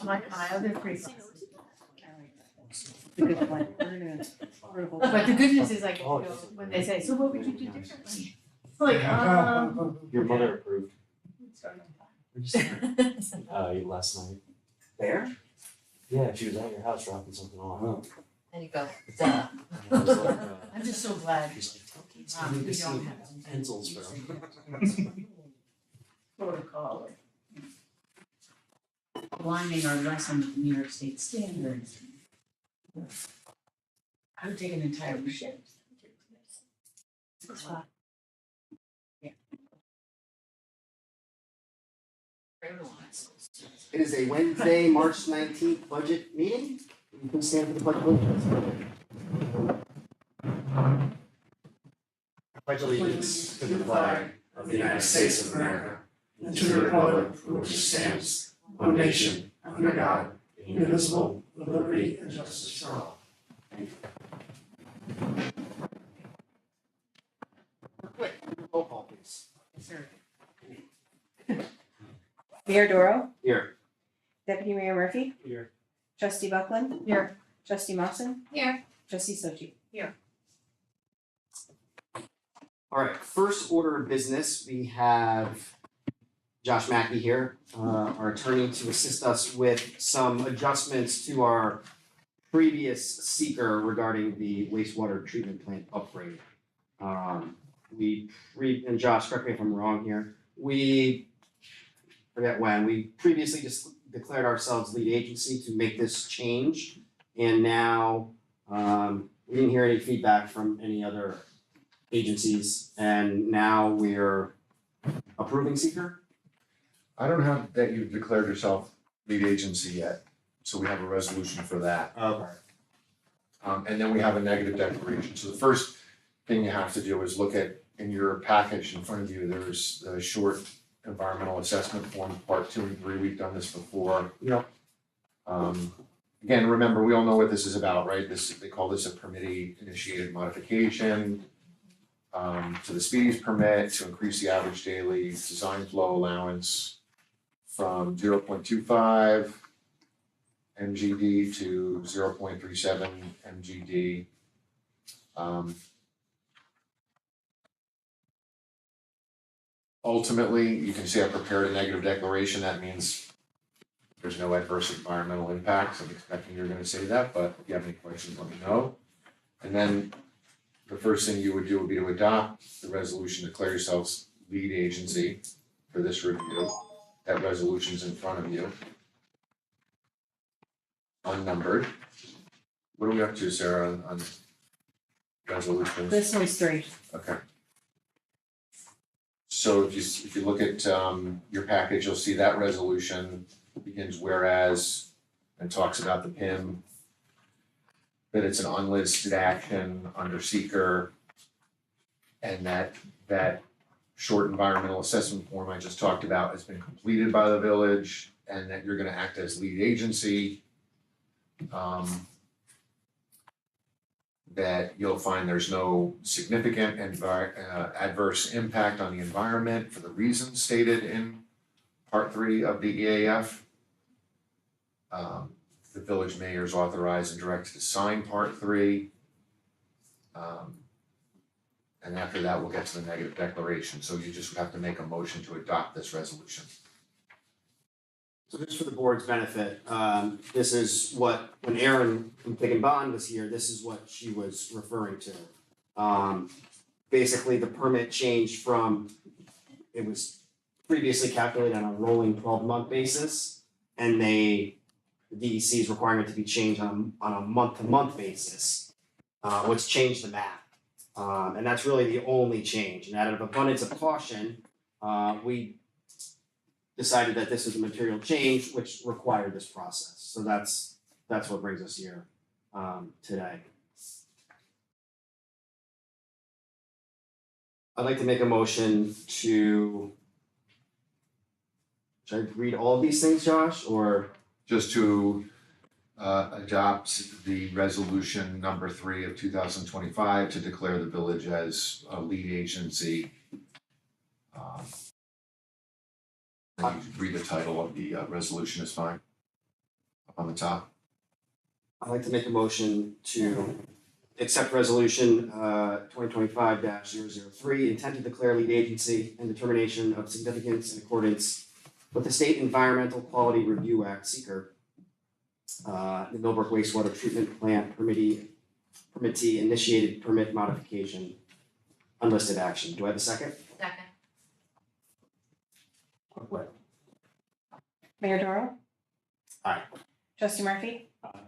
My other phrase. Because like, but the good news is like, you know, when they say, so what would you do differently? Like, Your mother approved. Last Last night. There? Yeah, she was at your house dropping something off. And you go, duh. I was like, I'm just so glad. she's like, okay, so we We need to don't see have pencils from. protocol. Aligning our lesson with New York State standards. I would take an entire shift. Yeah. It is a Wednesday, March 19th budget meeting. You can stand for the pledge of allegiance. I pledge allegiance to the flag of the United States of America and to the republic for which it stands, one nation, under God, indivisible, with liberty and justice for all. Thank you. Roll call, please. Mayor Doro, Here. Deputy Mayor Murphy, Here. Trustee Buckland, Here. Trustee Mawson, Here. Trustee Sochi. All right, first order of business, we have Josh Mackey here, our attorney, to assist us with some adjustments to our previous seeker regarding the wastewater treatment plant upgrade. And Josh, correct me if I'm wrong here, we previously just declared ourselves lead agency to make this change. And now, we didn't hear any feedback from any other agencies, and now we're approving seeker? I don't have that you've declared yourself lead agency yet, so we have a resolution for that. Okay. And then we have a negative declaration. So the first thing you have to do is look at, in your package in front of you, there's the short environmental assessment form, part 2 and 3. We've done this before. Yep. Again, remember, we all know what this is about, right? They call this a permittee initiated modification to the speedies permit to increase the average daily design flow allowance from 0.25 MGD to 0.37 MGD. Ultimately, you can see I prepared a negative declaration. That means there's no adverse environmental impacts. I'm expecting you're gonna say that, but if you have any questions, let me know. And then the first thing you would do would be to adopt the resolution, declare yourselves lead agency for this review. That resolution's in front of you. Unnumbered. What are we up to, Sarah, on resolutions? This one's 3. Okay. So if you look at your package, you'll see that resolution begins whereas and talks about the PIM, that it's an unlisted action under seeker, and that short environmental assessment form I just talked about has been completed by the village, and that you're gonna act as lead agency. That you'll find there's no significant adverse impact on the environment for the reasons stated in part 3 of the EAF. The village mayor is authorized and directed to sign part 3. And after that, we'll get to the negative declaration. So you just have to make a motion to adopt this resolution. So just for the board's benefit, this is what, when Erin from Pig and Bond was here, this is what she was referring to. Basically, the permit changed from, it was previously calculated on a rolling 12-month basis, and the DEC is requiring it to be changed on a month-to-month basis, which changed the math. And that's really the only change. And out of abundance of caution, we decided that this was a material change which required this process. So that's what brings us here today. I'd like to make a motion to, should I read all of these things, Josh, or? Just to adopt the resolution number 3 of 2025 to declare the village as a lead agency And you read the title of the resolution is fine. Up on the top. I'd like to make a motion to accept resolution 2025-003, intent to declare lead agency and determination of significance in accordance with the State Environmental Quality Review Act, seeker. The Millbrook wastewater treatment plant permittee initiated permit modification, unlisted action. Do I have a second? Second. What? Mayor Doro. Aye. Trustee Murphy. Aye.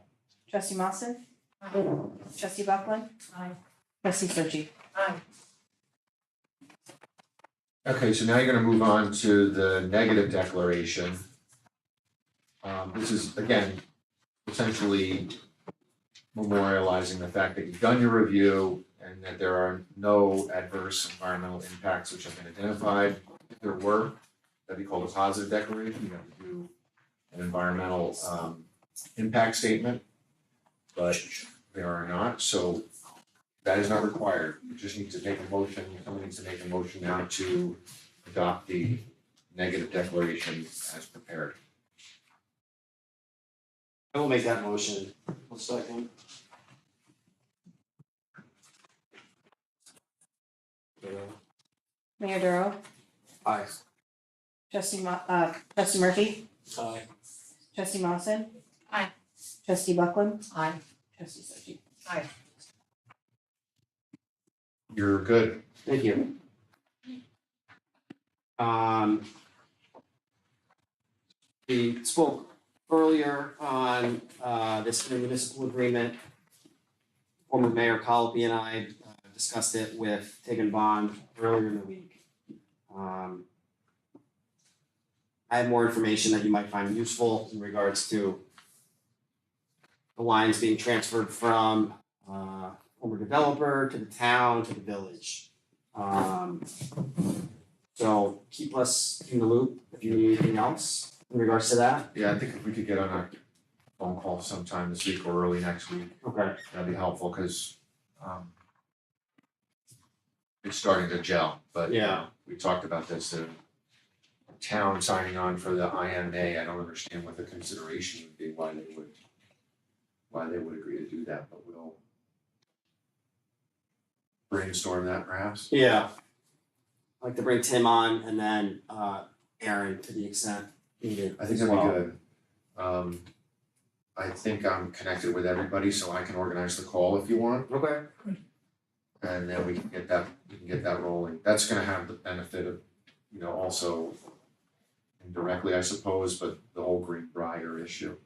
Trustee Mawson. Aye. Trustee Buckland. Aye. Trustee Sochi. Aye. Okay, so now you're gonna move on to the negative declaration. This is, again, essentially memorializing the fact that you've done your review and that there are no adverse environmental impacts which have been identified. If there were, that'd be called a positive declaration. You have to do an environmental impact statement, but there are not, so that is not required. You just need to make a motion, someone needs to make a motion now to adopt the negative declaration as prepared. I will make that motion. One second. Mayor Doro. Aye. Trustee Murphy. Aye. Trustee Mawson. Aye. Trustee Buckland. Aye. Trustee Sochi. Aye. You're good. Thank you. We spoke earlier on this municipal agreement. Former Mayor Colby and I discussed it with Tig Bond earlier in the week. I have more information that you might find useful in regards to the lines being transferred from former developer to the town to the village. So keep us in the loop if you need anything else in regards to that. Yeah, I think if we could get on a phone call sometime this week or early next week, Okay. that'd be helpful, cause it's starting to gel, but Yeah. we talked about this, the town signing on for the IMA, I don't understand what the consideration would be, why they would agree to do that, but we'll brainstorm that perhaps. Yeah. I'd like to bring Tim on and then Aaron to the extent needed. I think as that'd be well. good. I think I'm connected with everybody, so I can organize the call if you want, Okay. and then we can get that rolling. That's gonna have the benefit of, also indirectly, I suppose, but the whole Greenbrier issue.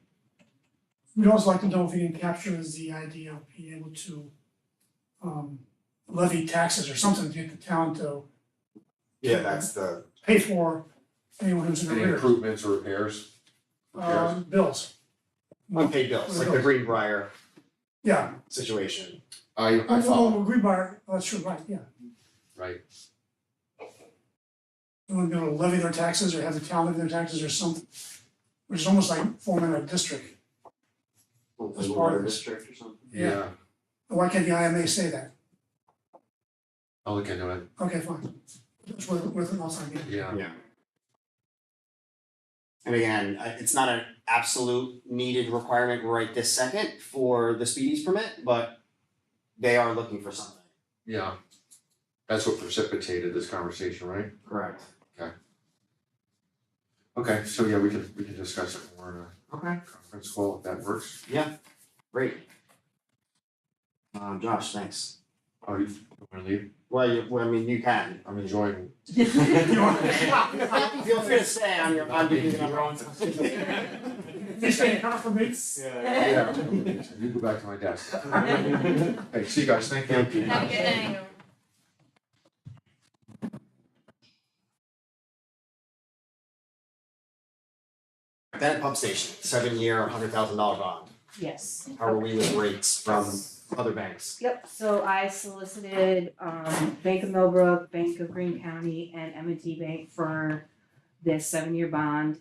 We'd also like to know if you can capture is the idea of being able to levy taxes or something to get the town to Yeah, that's the. pay for anyone who's in Any arrears. improvements or repairs? Bills. Unpaid bills, like the Greenbrier Yeah. situation. I follow, Oh, Greenbrier, that's true, right, yeah. right, They want to be able to levy their taxes or have the town levy their taxes or something, which is almost like forming a district. As part of this. District or something. yeah, Why can't the IMA say that? I'll look into it, Okay, fine. That's worth an outside meeting. yeah. Yeah. And again, it's not an absolute needed requirement right this second for the speedies permit, but they are looking for something. Yeah, that's what precipitated this conversation, right? Correct. Okay, so yeah, we can discuss it more in a Okay. conference call if that works. Great. Josh, thanks. Oh, you wanna leave? Well, you can. I'm enjoying, Feel free to stay on your own. You stay in for me? yeah, you go back to my desk. Hey, see you guys, thank you. Thank you. Have a good night. Bennett Pump Station, 7-year, $100,000 bond. Yes. How are we with rates from other banks? Yep, so I solicited Bank of Millbrook, Bank of Greene County, and M&T Bank for this 7-year bond.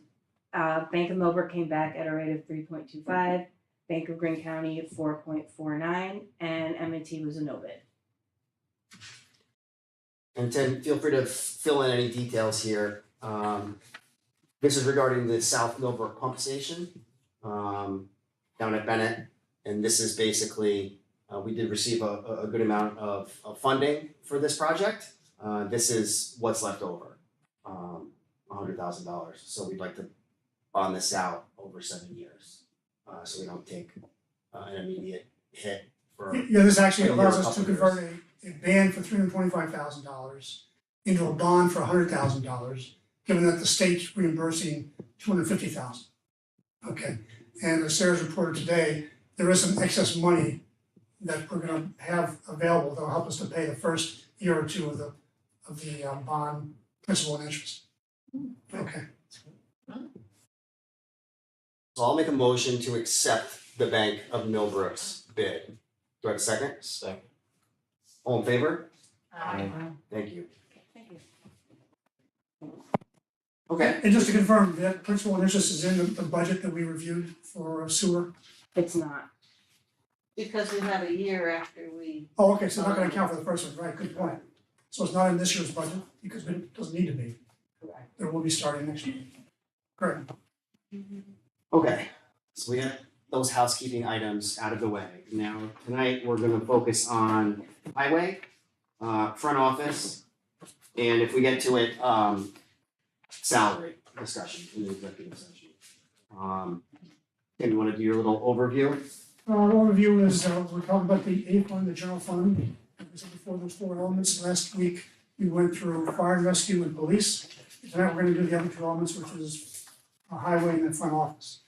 Bank of Millbrook came back at a rate of 3.25, Bank of Greene County 4.49, and M&T was a no bid. And Tim, feel free to fill in any details here. This is regarding the South Millbrook pump station, down at Bennett. And this is basically, we did receive a good amount of funding for this project. This is what's left over, $100,000. So we'd like to bond this out over 7 years, so we don't take an immediate hit for. Yeah, this actually a year, allows us to couple convert a ban for $325,000 into a bond for $100,000, given that the state's reimbursing $250,000. Okay, and as Sarah's reported today, there is some excess money that we're gonna have available that'll help us to pay the first year or two of the bond principal and interest. Okay, So I'll make a motion to accept the Bank of Millbrook's bid. Do I have a second? Second. All in favor? Aye. Thank you. Thank you. Okay. and just to confirm, that principal and interest is in the budget that we reviewed for sewer? It's not. Because we have a year after we, Oh, okay, so not gonna account for the first one, right, good point. So it's not in this year's budget, because it doesn't need to be. Correct. It will be starting next year. Correct. Okay, so we got those housekeeping items out of the way. Now, tonight, we're gonna focus on highway, front office, and if we get to it, salary discussion in the executive session. Tim, you wanna do your little overview? Our overview is, we're talking about the A fund, the general fund, as I said before, those four elements. Last week, we went through fire and rescue and police. Tonight, we're gonna do the other two elements, which is highway and then front office.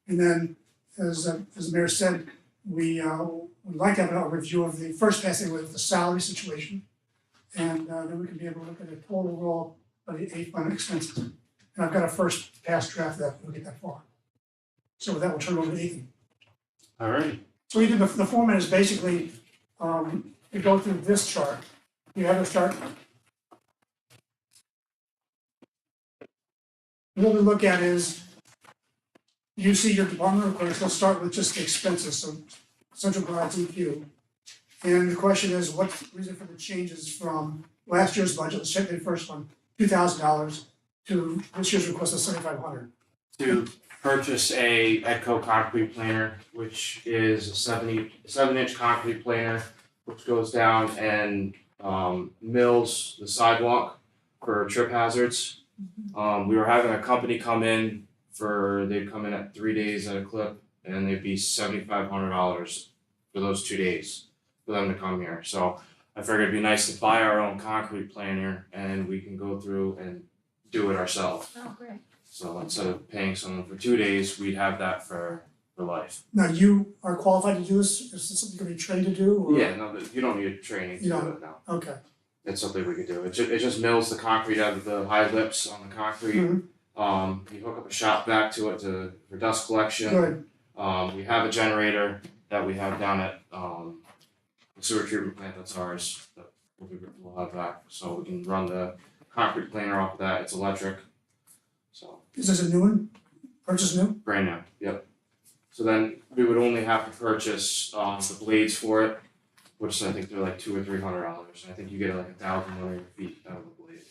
And then, as the mayor said, we would like to have a review of the first passing with the salary situation. And then we can be able to look at the total role of the A fund expenses. And I've got a first pass draft of that, we'll get that far. So with that, we'll turn it over to Ethan. All right. So we did, the format is basically, we go through this chart. You have this chart? What we look at is, you see your department reports, let's start with just the expenses, so central guards EQ. And the question is, what's the reason for the changes from last year's budget, let's check the first one, $2,000 to this year's request of $7,500. To purchase a Edco concrete planer, which is a 7-inch concrete planer, which goes down and mills the sidewalk for trip hazards. We were having a company they'd come in at 3 days at a clip, and they'd be $7,500 for those 2 days for them to come here. So I figured it'd be nice to buy our own concrete planer, and we can go through and do it ourselves. Oh, great. So instead of paying someone for 2 days, we'd have that for life. Now, you are qualified to do this, is this something you're gonna be trained to do, or? Yeah, no, you don't need training to You do don't? it now. Okay. It's something we could do. It just mills the concrete out of the high lips on the concrete. Mhm. You hook up a shop vac to it for dust collection. Good, We have a generator that we have down at the sewer treatment plant, that's ours, that we'll have that, so we can run the concrete planer off of that, it's electric. So, is this a new one, purchase new? brand new, yep. So then we would only have to purchase the blades for it, which I think they're like $200 or $300, and I think you get like 1,000 linear feet out of the blade.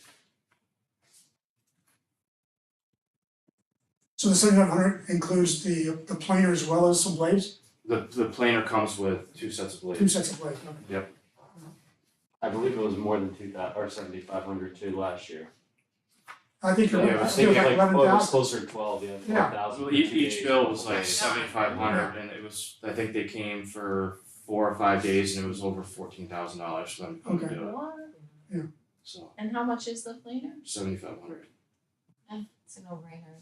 So the 7,500 includes the planer as well as some blades, The planer comes with 2 sets of blades. 2 sets of blades, okay. I believe it was more than 2,000 or 7,500 too last year. I think you're, Yeah, I I was think it was Thinking like like, oh, it was 11,000, closer to 12, yeah, Yeah. 12,000. Well, each bill was like Okay. 7,500, and it was, I think they came for 4 or 5 days, and it was over $14,000 for them to come Okay. do it, what? so And how much is the planer? 7,500. It's a no-brainer.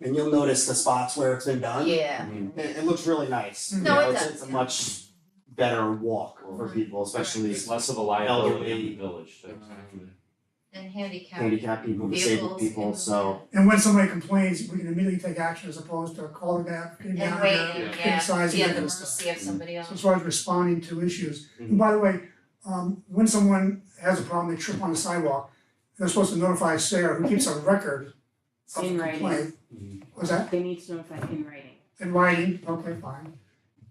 And you'll notice the spots where it's been done. Yeah. It looks really nice. No, You know, it it's- does, It's a yeah. much better walk for people, especially It's less of a liability in Elderly. the village too. And handicap. handicapped people, disabled Vehicles people, and- so. and when somebody complains, we can immediately take action as opposed to calling back, getting down And there, waiting, Yeah. yeah, sizing see it if the and stuff. see if somebody So else. as far as responding to issues. Mhm. And by the way, when someone has a problem, they trip on the sidewalk, they're supposed to notify Sarah, who keeps a record of the In writing. complaint. Was that They need to notify in writing. in writing? Okay, fine.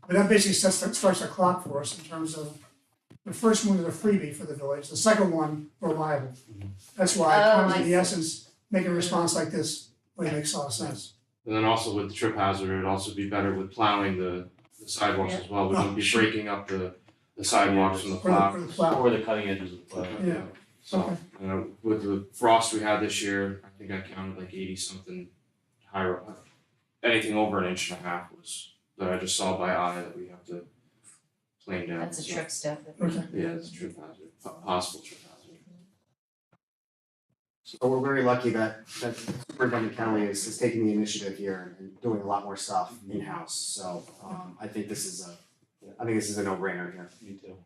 But that basically starts the clock for us in terms of, the first one is a freebie for the village, the second one, reliable. That's why it Oh, comes I in the see. essence making a response like this really makes a lot of sense. And then also with the trip hazard, it'd also be better with plowing the sidewalks as well. We wouldn't be sure. breaking up the sidewalks from the Or plow. the plow. Or the cutting edges of the plow. Yeah. So, Okay. with the frost we had this year, I think I counted like 80 something higher, anything over an inch and a half was, that I just saw by eye that we have to plane down. That's a So, trip step. Okay. Yeah, it's a trip hazard, possible trip hazard. So we're very lucky that Superintendent Kelly is taking the initiative here and doing a lot more stuff in-house, so I think this is a no-brainer here. Me too.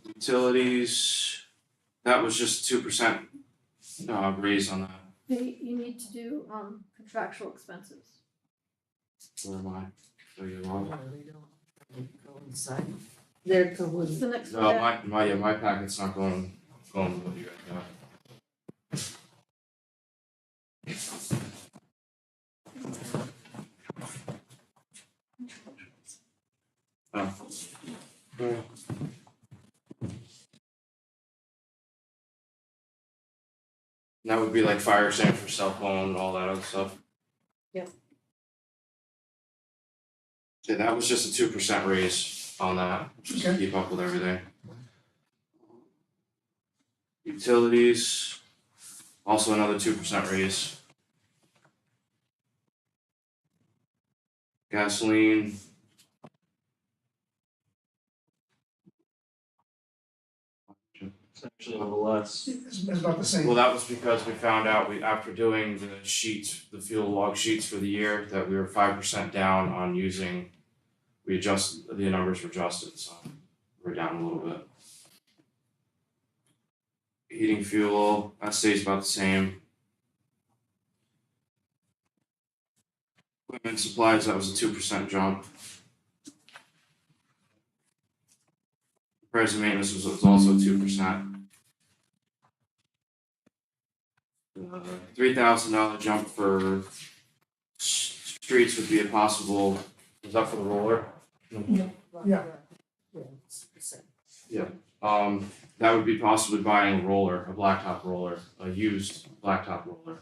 Utilities, that was just 2% raise on that. You need to do contractual expenses. Where am I? Oh, you're wrong. They're It's the next No, one. my packet's not going with what you guys got. Oh. Yeah. That would be like fire extinguisher, cell phone, and all that other stuff. Yep. Yeah, that was just a 2% raise on that, just to Okay. keep up with everything. Utilities, also another 2% raise. Gasoline, It's actually a little less. It's about the same. well, that was because we found out after doing the sheets, the fuel log sheets for the year, that we were 5% down on using, the numbers were adjusted, so we're down a little bit. Heating fuel, that stays about the same. Equipment supplies, that was a 2% jump. Repairs and maintenance was also 2%. $3,000 jump for streets would be a possible, is that for the roller? Yeah. That would be possibly buying a roller, a blacktop roller, a used blacktop roller.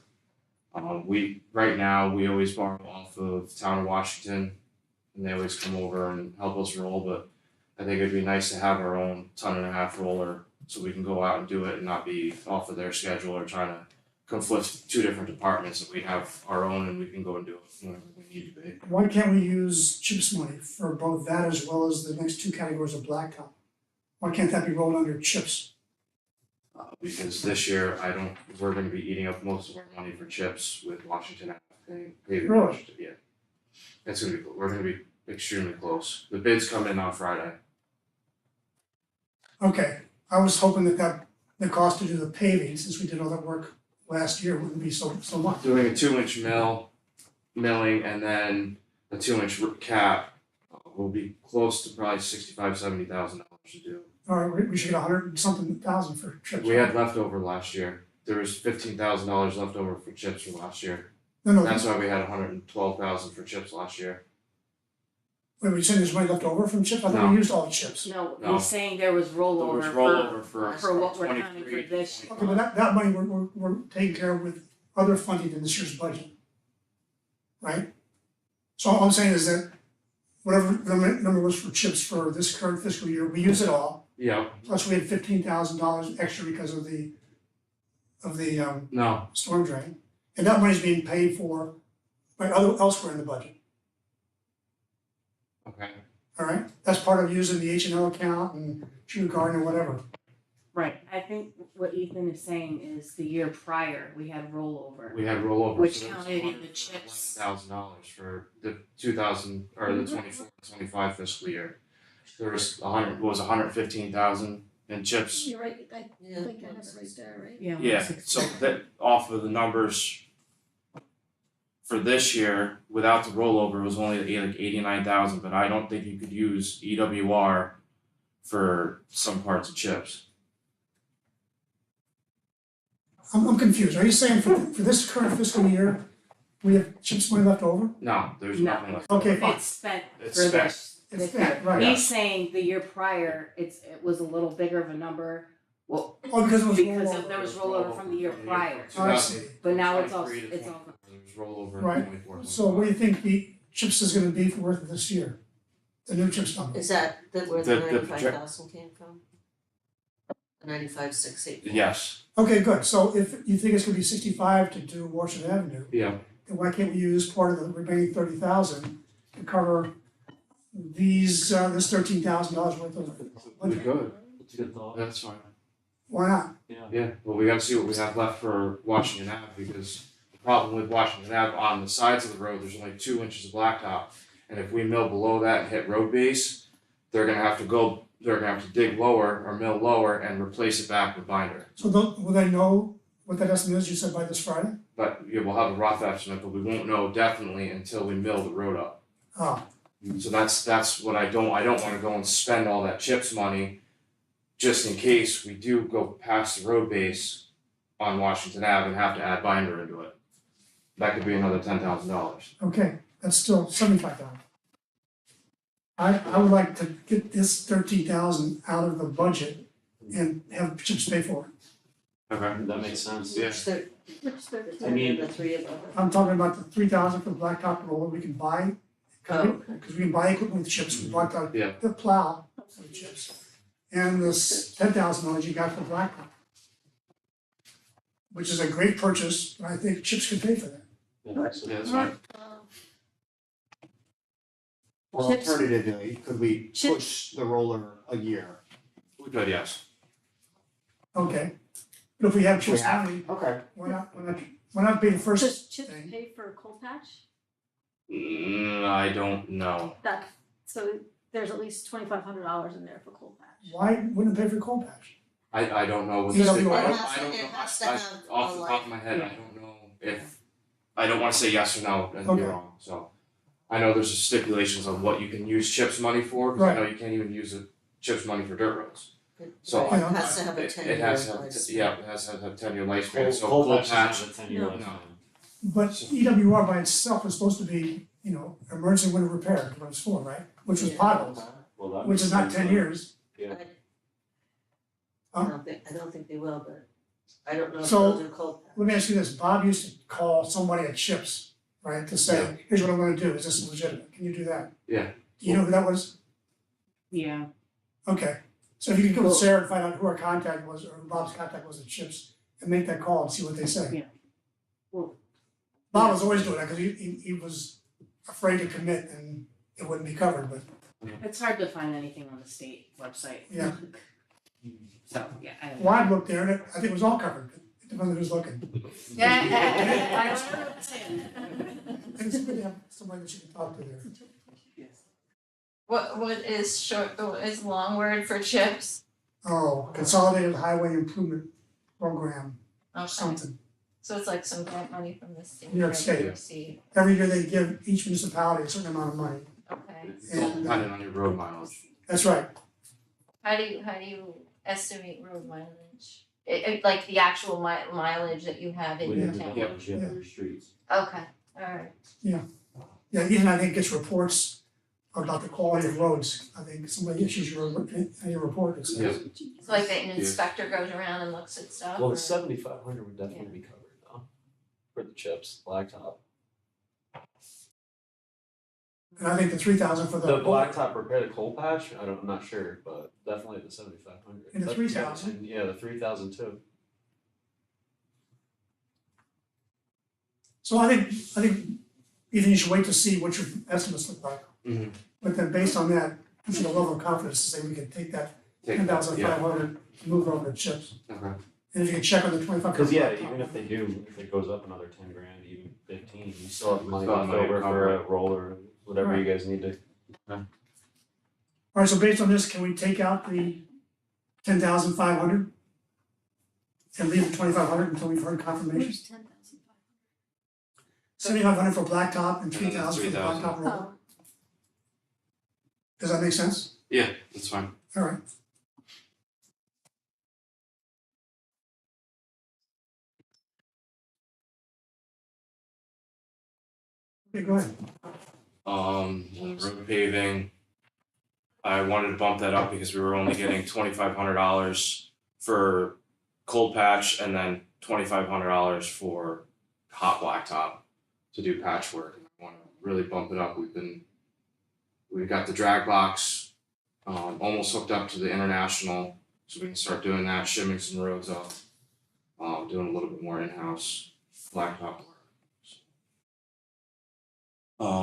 Right now, we always borrow off of Town of Washington, and they always come over and help us roll, but I think it'd be nice to have our own 1.5 ton roller, so we can go out and do it and not be off of their schedule or trying to conflict two different departments, and we have our own and we can go and do it whenever we need to be. Why can't we use CHIPS money for both that as well as the next two categories of blacktop? Why can't that be rolled under CHIPS? Because this year, we're gonna be eating up most of our money for chips with Washington Ave paving. Really? Washington, yeah. It's gonna be, we're gonna be extremely close. The bids come in on Friday. Okay, I was hoping that the cost to do the paving, since we did all that work last year, wouldn't be so much. Doing a 2-inch milling and then a 2-inch cap will be close to probably $65,000-$70,000 to do. All right, we should get 100 and something thousand for CHIPS. We had leftover last year. There was $15,000 left over for chips from last year. No, That's why we had $112,000 for chips last year. wait, we said there's money left over from CHIPS? I thought No. we used all the CHIPS. No, No. he's saying there was There was rollover rollover for what we're 23, counting for this. Okay, but that money we're taking care of with other funding in this year's budget. Right? So all I'm saying is that whatever the number was for CHIPS for this current fiscal year, we use it all. Yeah, Plus we had $15,000 extra because of the no, storm drain. And that money's being paid for by elsewhere in the budget, okay. all right? That's part of using the H&L account and Shoe Garden or whatever. Right, I think what Ethan is saying is the year prior, we had rollover. We had rollover. Which so there was counted in the chips. $111,000 for the 2000 or the 24-25 fiscal year. There was $115,000 in chips. You're right, I Yeah. think I have it right there, right? Yeah. Yeah, so that off of the numbers for this year, without the rollover, it was only like 89,000, but I don't think you could use EWR for some parts of chips. I'm confused. Are you saying for this current fiscal year, we have CHIPS money left over? No, there's No. nothing left. Okay, fine. It's spent It's for spent. this. It's that, right. He's saying the year prior, it was a little bigger of a number Well, Oh, because it was because rollover. there was rollover from the year prior, Oh, I see. but now it's all, 23 to it's all. 24. There was rollover in Right. 24. So what do you think the chips is gonna be for worth this year? The new chips number? Is that where The- the the 95,000 came from? 95,684. Yes, Okay, good, so if you think it's gonna be 65 to do Washington Avenue, yeah, then why can't we use part of the remaining 30,000 to cover these, this $13,000 worth of we budget? could, It's a good thought. that's fine. Why not? Yeah, well, we gotta see what we have left for Washington Ave, because the problem with Washington Ave, on the sides of the road, there's only 2 inches of blacktop. And if we mill below that and hit road base, they're gonna have to dig lower or mill lower and replace it back with binder. So will they know what that estimate is, you said by this Friday? But yeah, we'll have a rough estimate, but we won't know definitely until we mill the road up. Oh, So that's what I don't wanna go and spend all that CHIPS money just in case we do go past the road base on Washington Ave and have to add binder into it. That could be another $10,000. okay, that's still 75,000. I would like to get this 13,000 out of the budget and have chips pay for it. Okay. That makes sense. Yeah. Which they're, Which 13? I mean- the three of them. I'm talking about the 3,000 for the blacktop roller we can buy. Oh, okay. Because we can buy equipment with chips, we bought Yeah. the plow with chips. And this $10,000 you got for blacktop. Which is a great purchase, and I think chips can pay for that. Yeah, so- Yeah, that's fine. Or Chips- alternatively, could we Chip- push the roller a year? We could, yes. Okay, but if we have We chips have- only, Okay. why not be the Does first chips thing? pay for a coal patch? I don't know. That, so there's at least $2,500 in there for coal patch. Why wouldn't it pay for coal patch? I don't know what You the know, stick, you I are- don't, It has I to- don't it know, has to I, have off a the top of my head, I Yeah. don't know if, I don't wanna say yes or no and be Okay. wrong, so. I know there's stipulations on what you can use CHIPS money for, cause I Right. know you can't even use the CHIPS money for dirt roads. It So I- has to have a It 10-year has to have, lifespan. yeah, it has to have a 10-year lifespan, Coal, so coal coal patch patch, doesn't have a 10-year No. lifespan. But EWR by itself is supposed to be, emergency winter repair, what it's for, right? Which was Yeah. potholes, Well, that which makes is not sense, 10 then. years. Yeah. I don't think they will, but I don't know if So- they'll do cold patch. Let me ask you this, Bob used to call somebody at Chips, right, to say, here's what I'm gonna do, is this legitimate, can you do that? Yeah. Do you know who that was? Yeah, Okay, so if you could go with Sarah and find out who our contact was, or who Bob's contact was at Chips, and make that call and see what they say. Yeah. Well, Bob was always doing that, cause he was afraid to commit and it wouldn't be covered, but, it's hard to find anything on the state website. Yeah. So, yeah, I don't know. well, I looked there and I think it was all covered, it depends on who's looking. Yeah, I don't know what to say. And it's good to have somebody that you can talk to there. What is is long word for CHIPS? Oh, Consolidated Highway Improvement Program, Okay, something. so it's like some grant money from the state. New York State. New York State. Every year they give each municipality a certain amount of money. Okay, it's all dependent on your road mileage. That's right. how do you estimate road mileage? Like the actual mileage that you have in We your need to town? know what you have on your streets. Okay, alright, Yeah, Ethan, I think, gets reports about the quality of roads. I think somebody issues your report that Yeah. says, so like an inspector goes around and looks at stuff Well, or? the 7,500 would definitely be covered though, for the chips, blacktop. and I think the 3,000 for The the. blacktop repair, the coal patch, I'm not sure, but definitely the 7,500. And the But- 3,000? and yeah, the 3,000 too. So I think, Ethan, you should wait to see what your estimates look like. Mhm. But then based on that, you should have a level of confidence to say we can take that Take 10,500, move it over to chips. Okay. And if you can check on the 25. Cause yeah, even if they do, if it goes up another 10 grand, even 15, you still have money Still have left money to over cover for a roller, whatever you guys need to. Alright, so based on this, can we take out the 10,500? And leave the 2,500 until we've heard confirmation? Where's 10,500? 7,500 for blacktop and And then 3,000 for the 3,000. blacktop roller. Oh, Does that make sense? Yeah, that's fine. Alright. Okay, go ahead. Road paving. I wanted to bump that up because we were only getting $2,500 for cold patch, and then $2,500 for hot blacktop to do patchwork. I wanna really bump it up. We've got the drag box, almost hooked up to the international, so we can start doing that, shimming some roads up, doing a little bit more in-house blacktop work.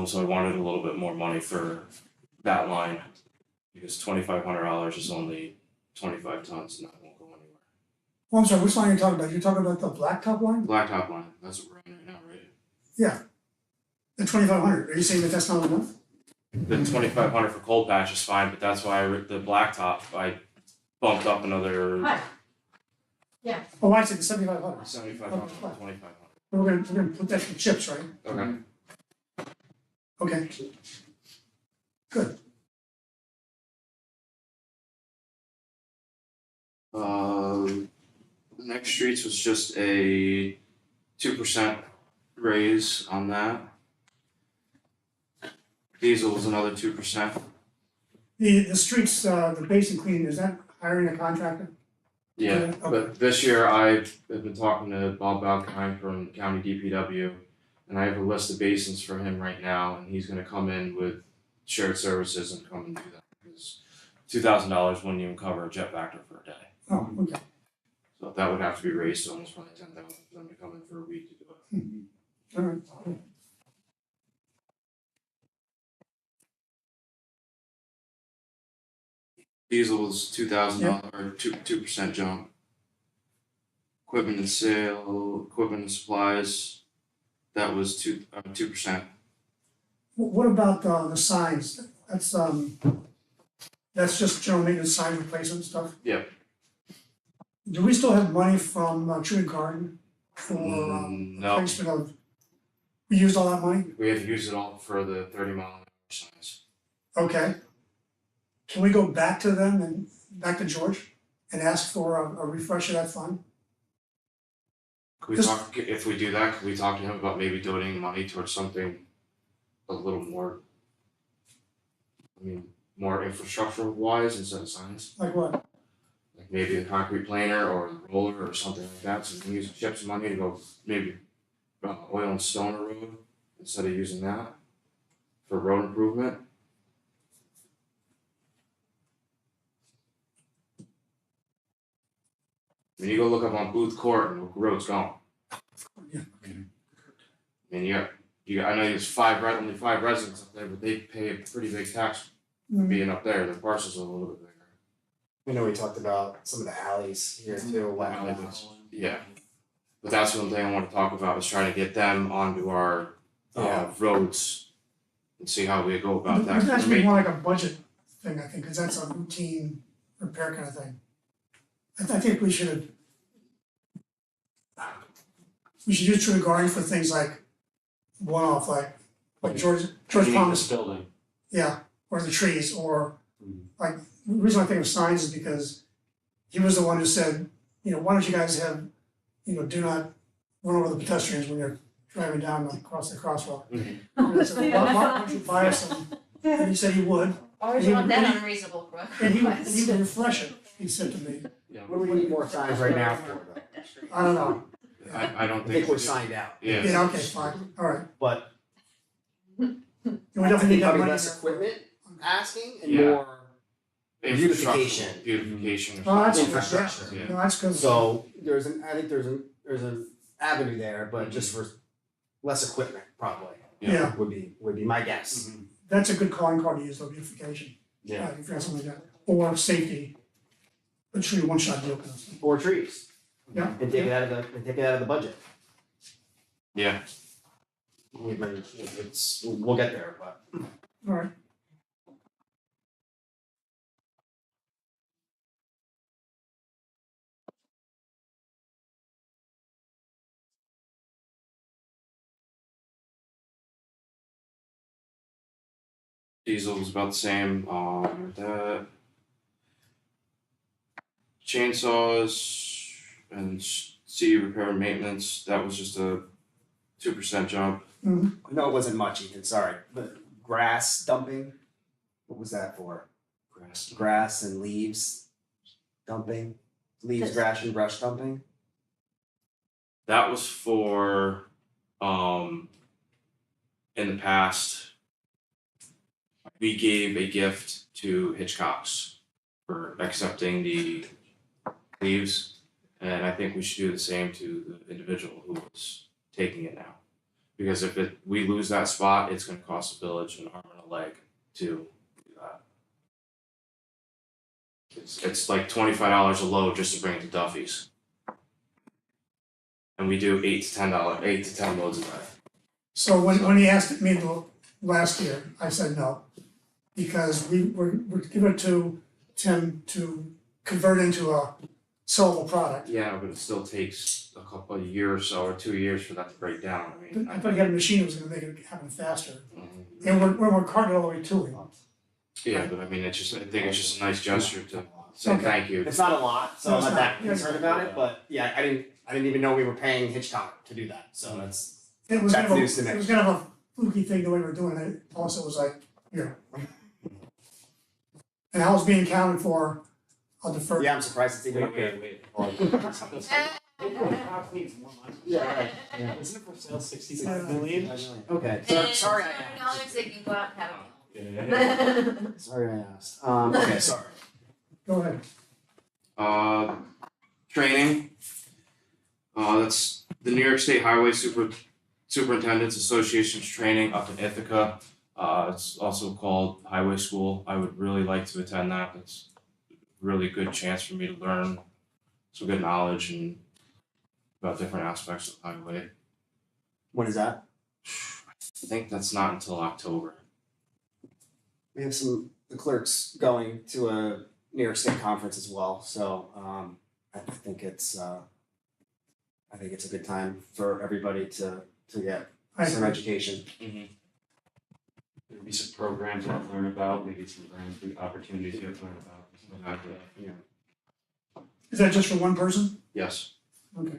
So I wanted a little bit more money for that line, because $2,500 is only 25 tons, and that won't go anywhere. Well, I'm sorry, which line are you talking about? You're talking about the blacktop line? Blacktop line, that's what we're in right now, right? Yeah. The 2,500, are you saying that that's not enough? The 2,500 for cold patch is fine, but that's why the blacktop, I bumped up another Hi. Oh, I see, the 7,500. 7,500 to 2,500. We're gonna put that in chips, right? Okay. Okay. Good. The next streets was just a 2% raise on that. Diesel was another 2%. The streets, the basin cleaning, is that hiring a contractor? Yeah, Okay. but this year I've been talking to Bob Balkine from County DPW, and I have a list of basins for him right now, and he's gonna come in with shared services and come and do that, because $2,000 wouldn't even cover a jet factor for a day. Oh, okay. So that would have to be raised to almost probably 10,000 for them to come in for a week to do it. All right. Diesel was $2,000, 2% jump. Equipment and equipment and supplies, that was 2%. What about the signs? That's just general maintenance sign replacement stuff? Yep. Do we still have money from Tree Garden for No, replacement of, we used all that money? we had to use it all for the 30-mile-an-hour signs. Okay. Can we go back to them and back to George and ask for a refresh of that fund? Could we Just- talk, if we do that, could we talk to him about maybe donating money towards something a little more, more infrastructural wise instead of signs? Like what? Like maybe a concrete planer or a roller or something like that, so we can use chips money to go maybe oil and stone a road instead of using that for road improvement. When you go look up on Booth Court and the road's gone. Yeah. And I know there's only 5 residents up there, but they pay a pretty big tax being up there, their parcels are a little bit bigger. I know we talked about some of the alleys here too, Alley ones. Yeah, but that's one thing I wanna talk about, is trying to get them onto our Yeah. roads and see how we go about that. It has to be more like a budget thing, I think, because that's a routine repair kind of thing. I think we should use Tree Garden for things like one-off, like George You need Thomas, this building. yeah, or the trees, or Mhm. like, the reason I think of signs is because he was the one who said, why don't you guys have, do not run over the pedestrians when you're driving down across the crosswalk. And I said, why don't you buy us some? And he said he would, Always He- want that he- unreasonable and he would request. refresh it, he said to me. What do we need more signs right now for though? I don't know. I don't I think. think we're signed out, Yeah. Yeah, okay, fine, all right. but And we I definitely think need that probably money. less equipment asking and Yeah. more, Infrastructure, beautification or Oh, that's something. Infrastructure. Yeah. No, that's good. so I think there's an avenue there, but just for less equipment probably. Yeah. Would be my guess. That's a good calling card to use, though, beautification. Yeah. If you have something like that, or safety. But sure, one-shot deal kind of thing. Or trees. Yeah. And take it out of the budget. Yeah, We'll get there, but. All right. diesel was about the same, that. Chainsaws and C repair and maintenance, that was just a 2% jump. No, it wasn't much, Ethan, sorry, but grass dumping, what was that for? Grass. Grass and leaves dumping, leaves, trash, and brush dumping? That was for, in the past, we gave a gift to Hitchcock's for accepting the leaves. And I think we should do the same to the individual who was taking it now. Because if we lose that spot, it's gonna cost the village an arm and a leg to do that. It's like $25 a load just to bring it to Duffy's. And we do $8 to 10 loads a day. So when he asked me last year, I said no. Because we're giving it to Tim to convert into a sellable product. Yeah, but it still takes a couple of years or so, or 2 years for that to break down, I mean. I thought he had a machine that was gonna make it happen faster. Mhm. And we're carting it all the way to him. Yeah, but I mean, I think it's just a nice gesture to say Okay. thank you. It's not a lot, so No, I'm it's not that not. concerned about it, but yeah, I didn't even know we were paying Hitchcock to do that, so that's. It was kind That's of news to me. it was kind of a fluky thing the way we were doing it, also was like, yeah. And how it's being accounted for, I'll defer. Yeah, I'm surprised it's even up here. wait. Yeah, Isn't it for sale 65 million? Okay, sorry I asked. $10 they can go out and have a Sorry I asked. Okay, sorry. Go ahead. Training. That's the New York State Highway Superintendent's Association's training up in Ithaca. It's also called Highway School. I would really like to attend that. It's a really good chance for me to learn some good knowledge and about different aspects of the highway. When is that? I think that's not until October. We have the clerks going to a New York State conference as well, so I think it's a good time for everybody to get some education. There'd be some programs to learn about, maybe some grand opportunities to learn about, something like that. Yeah. Is that just for one person? Yes. Okay.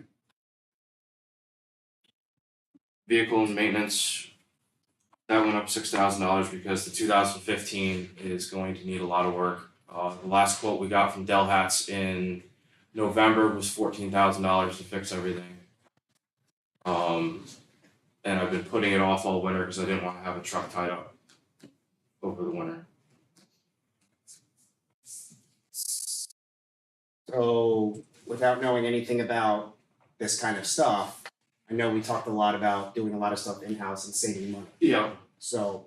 Vehicle and maintenance, that went up $6,000 because the 2015 is going to need a lot of work. The last quote we got from Del Hats in November was $14,000 to fix everything. And I've been putting it off all winter because I didn't want to have a truck tied up over the winter. So without knowing anything about this kind of stuff, I know we talked a lot about doing a lot of stuff in-house and saving money. Yeah. So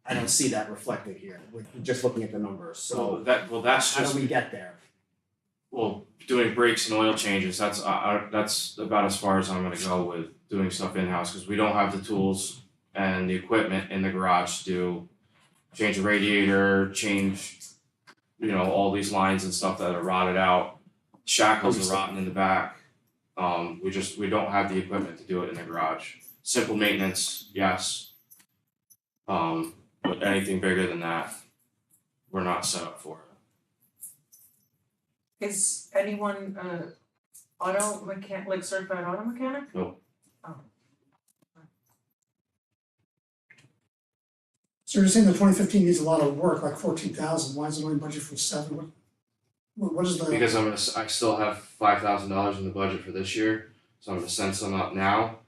I don't see that reflected here, with just looking at the numbers, so That's how just do we get there? doing brakes and oil changes. That's about as far as I'm gonna go with doing stuff in-house because we don't have the tools and the equipment in the garage to do change a radiator, change all these lines and stuff that are rotted out. Shackles are rotting in the back. We don't have the equipment to do it in the garage. Simple maintenance, yes. But anything bigger than that, we're not set up for it. Is anyone certified auto mechanic? So you're saying the 2015 needs a lot of work, like 14,000, why is it only budget for 7? What is the? Because I still have $5,000 in the budget for this year, so I'm gonna send some up now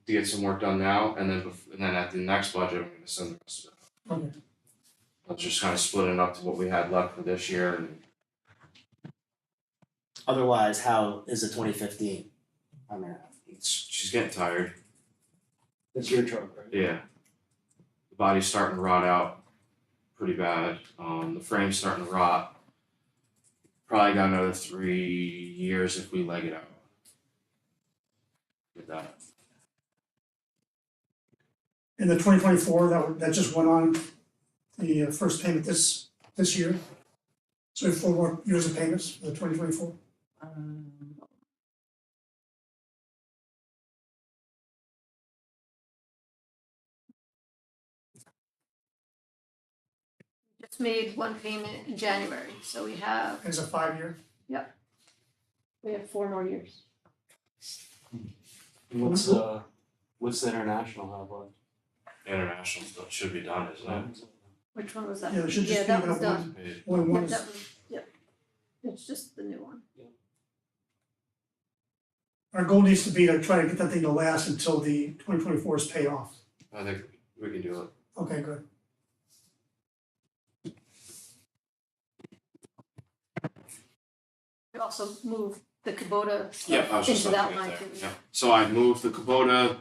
to get some work done now, and then at the next budget, I'm gonna send the rest of it. Okay. Let's just kind of split it up to what we had left for this year, and Otherwise, how is it 2015? I mean, she's getting tired. it's your truck, right? Yeah. The body's starting to rot out pretty bad. The frame's starting to rot. Probably got another 3 years if we leg it out. With that. In the 2024, that just went on, the first payment this year. So we have 4 more years of payments for the 2024. Just made one payment in January, so we have It's a 5-year. 4 more years. What's the international have left? International stuff should be done, isn't it? Which one was that? Yeah, there should just be that that was done. Paid. Only Yeah, one is, that was, yep. It's just the new one. our goal needs to be to try to get that thing to last until the 2024 is paid off. I think we can do it. Okay, good. You also move the Kubota Yeah, I was just into that looking line at too. that, yeah. So I moved the Kubota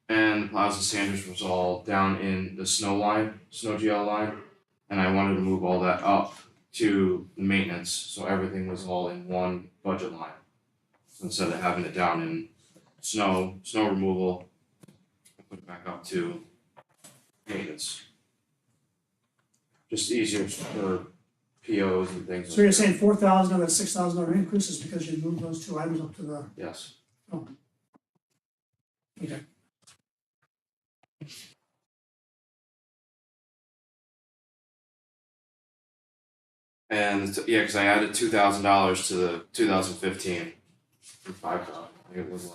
and the Plaza Sanders was all down in the snow GL line. And I wanted to move all that up to the maintenance, so everything was all in one budget line. So instead of having it down in snow removal, I put it back up to maintenance. Just easier for POs and things. So you're saying 4,000 of that $6,000 increase is because you moved those two items up to the, Yes. okay. And yeah, cause I added $2,000 to the 2015 from 5,000, I think it was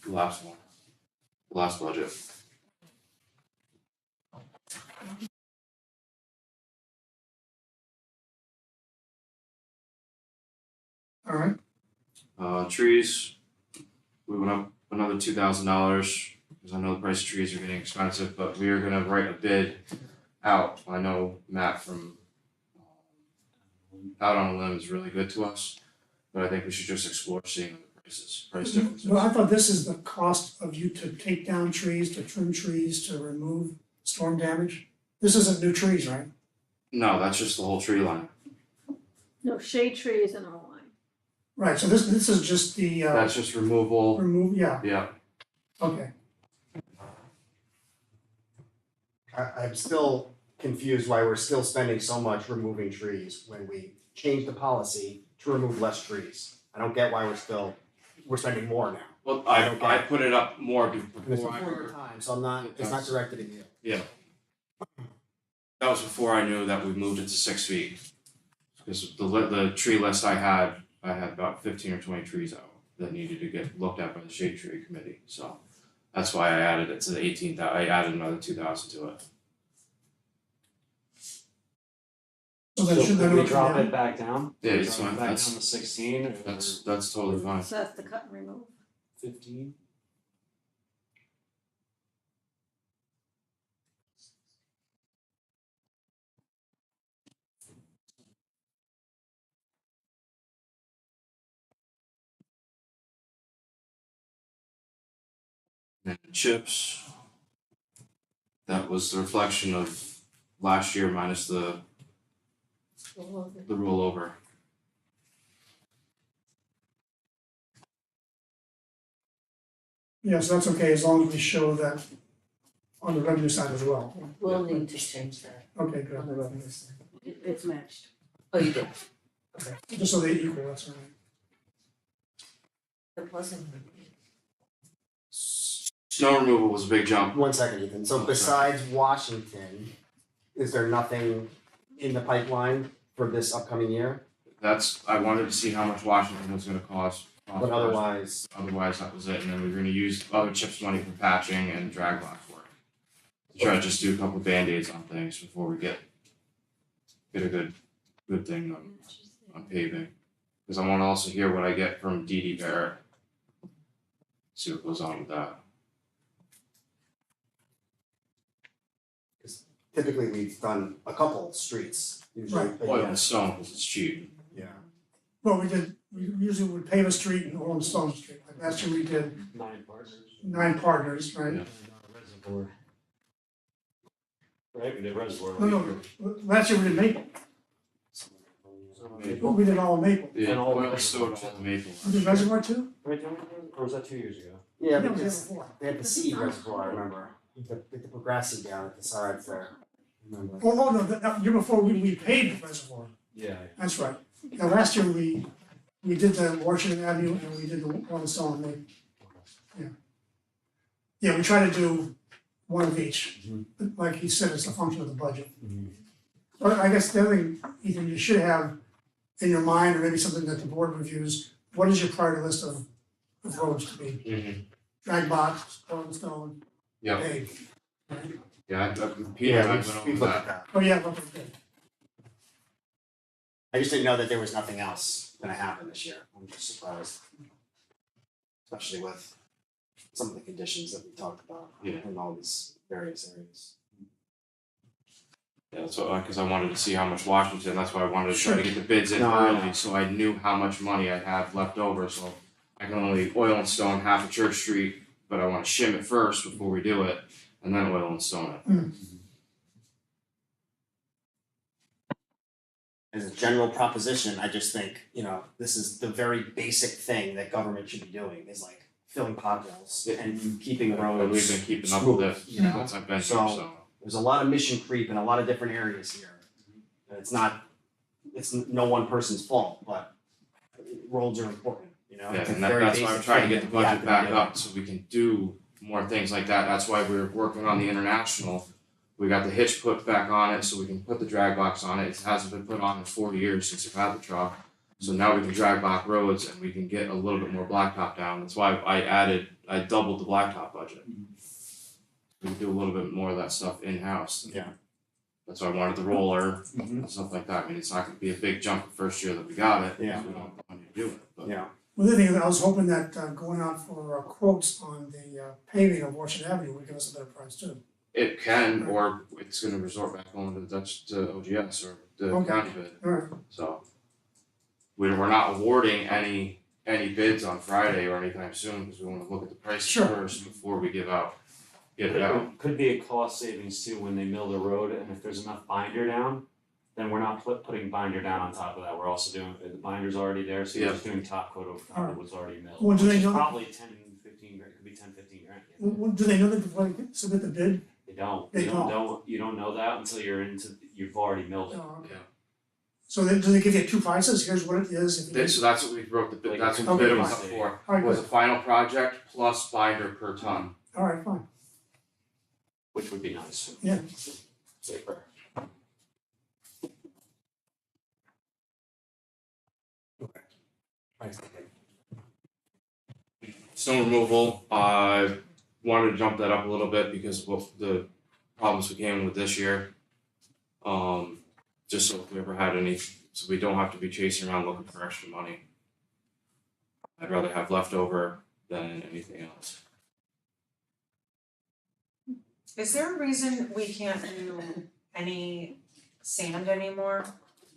the last one, the last budget. All right, Trees, we went up another $2,000, because I know the price of trees are getting expensive, but we are gonna write a bid out. I know Matt from Out on a Limb is really good to us, but I think we should just explore seeing the price differences. well, I thought this is the cost of you to take down trees, to trim trees, to remove storm damage. This isn't new trees, right? No, that's just the whole tree line. No, shade trees and all line. Right, so this is just the, That's just removal, remove, yeah, yeah. okay. I'm still confused why we're still spending so much removing trees when we changed the policy to remove less trees. I don't get why we're spending more now. Well, I don't I get it. put it up more And it's before I before your time, so it's not directed at you. yeah. That was before I knew that we moved it to 6 feet. Because the tree list I had about 15 or 20 trees out that needed to get looked at by the shade tree committee, so that's why I added it to the 18,000, I added another 2,000 to it. So then So should could that we come drop down? it back down? Yeah, Could we it's drop it fine. back That's- down to 16 or That's totally fine. So that's the cut and remove. 15? And chips, that was the reflection of last year minus the rollover. Yeah, so that's okay, as long as we show that on the revenue side as well. We'll need to change that Okay, on the good. revenue side. It's matched. Oh, you did? Just so they equal, that's all right. It wasn't. Snow removal was a big jump. 1 second, Ethan. So besides Washington, is there nothing in the pipeline for this upcoming year? I wanted to see how much Washington was gonna cost. But otherwise, Otherwise, that was it, and then we were gonna use other chips money for patching and drag box work. To try to just do a couple Band-Aids on things before we get a good thing on paving. Cause I wanna also hear what I get from Dee Dee Barrett. See what goes on with that. typically we've done a couple streets usually. Right. but Oil yeah. and stone, cause it's cheap. Yeah. Well, we usually would pave a street and oil and stone street, like last year we did 9 partners. 9 partners, right? Yeah. And reservoir. Right, we did reservoir. No, last year we did Maple, So, we did all Maple. Yeah, And all oil the and stone, all the maple. We did Reservoir too? Right, or was that 2 years ago? Yeah, That was because there before. they had the seed reservoir, I remember, with the grass seed down at the side there, remember? Oh, no, that year before we paved the reservoir, Yeah. that's right. Now, last year we did the Washington Avenue and we did the oil and stone, yeah, we try to do one of each. But like he said, it's a function of the budget. But I guess the other thing, Ethan, you should have in your mind, or maybe something that the board reviews, what is your priority list of roads to be? Mm-hmm. Drag box, oil and stone, Yeah, paved. yeah, Peter and I went We've over looked at that. that. Oh, yeah, okay, good. I just didn't know that there was nothing else gonna happen this year, I'm just surprised. especially with some of the conditions that we talked about Yeah. in all these various areas. Yeah, that's what, cause I wanted to see how much Washington, that's why I wanted to try to Sure. get the bids in No, I know. early, so I knew how much money I have left over, so I can only oil and stone half of Church Street, but I wanna shim it first before we do it, and then oil and stone it. As a general proposition, I just think, this is the very basic thing that government should be doing, is like filling potholes and keeping And roads we've been keeping up with it smooth, you know? since I've been here, So- so. There's a lot of mission creep in a lot of different areas here. And it's no one person's fault, but roads are important, Yeah, It's a and very that's why I'm basic trying to thing get the that we have budget to back do. up, so we can do more things like that, that's why we're working on the international. We got the hitch put back on it, so we can put the drag box on it, it hasn't been put on in 4 years since I've had the truck. So now we can drag block roads and we can get a little bit more blacktop down, that's why I doubled the blacktop budget. We can do a little bit more of that stuff in-house. Yeah. That's why I wanted the roller and stuff like that, I mean, it's not gonna be a big jump the first year that we got it, Yeah. because we don't have the money to do it, but. Yeah, Well, the other thing, I was hoping that going out for quotes on the paving of Washington Avenue would give us a better price too. It can, or it's gonna resort back on to the Dutch, to OGS or the Okay. county bid, Alright, so. We're not awarding any bids on Friday or anytime soon, because we wanna look at the prices Sure. first before we give it out. Could be a cost savings too when they mill the road, and if there's enough binder down, then we're not putting binder down on top of that, we're also doing, the binder's already there, so you're Yeah. just doing top coat over top of what's already milled. Well, do they which is know- Probably 10-15 grand, it could be 10-15 grand. well, do they know that before they submit the bid? They don't, They you don't know, you don't know that until you've already milled it. Oh, okay. Yeah. So do they give you two prices, here's what it is, if you. So that's what we wrote the bid, that's what the Okay, bid was fine. up for, Alright, was good, a final project plus binder per ton. alright, fine, Which would be nice. yeah. Safer. Snow removal, I wanted to jump that up a little bit because of what the problems we came with this year. Just so if we ever had any, so we don't have to be chasing around looking for extra money. I'd rather have leftover than anything else. Is there a reason we can't do any sand anymore?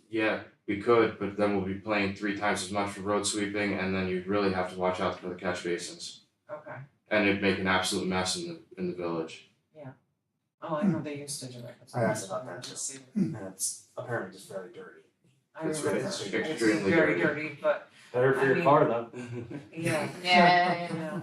Yeah, we could, but then we'll be paying 3 times as much for road sweeping and then you'd really have to watch out for the catch basins. Okay, And it'd make an absolute mess in the village. oh, I know they used to do it. I asked about that Just see. and it's apparently just very dirty. I It's remember, it's it's extremely very dirty. dirty, but Better for I your mean- car though. yeah, Yeah. yeah.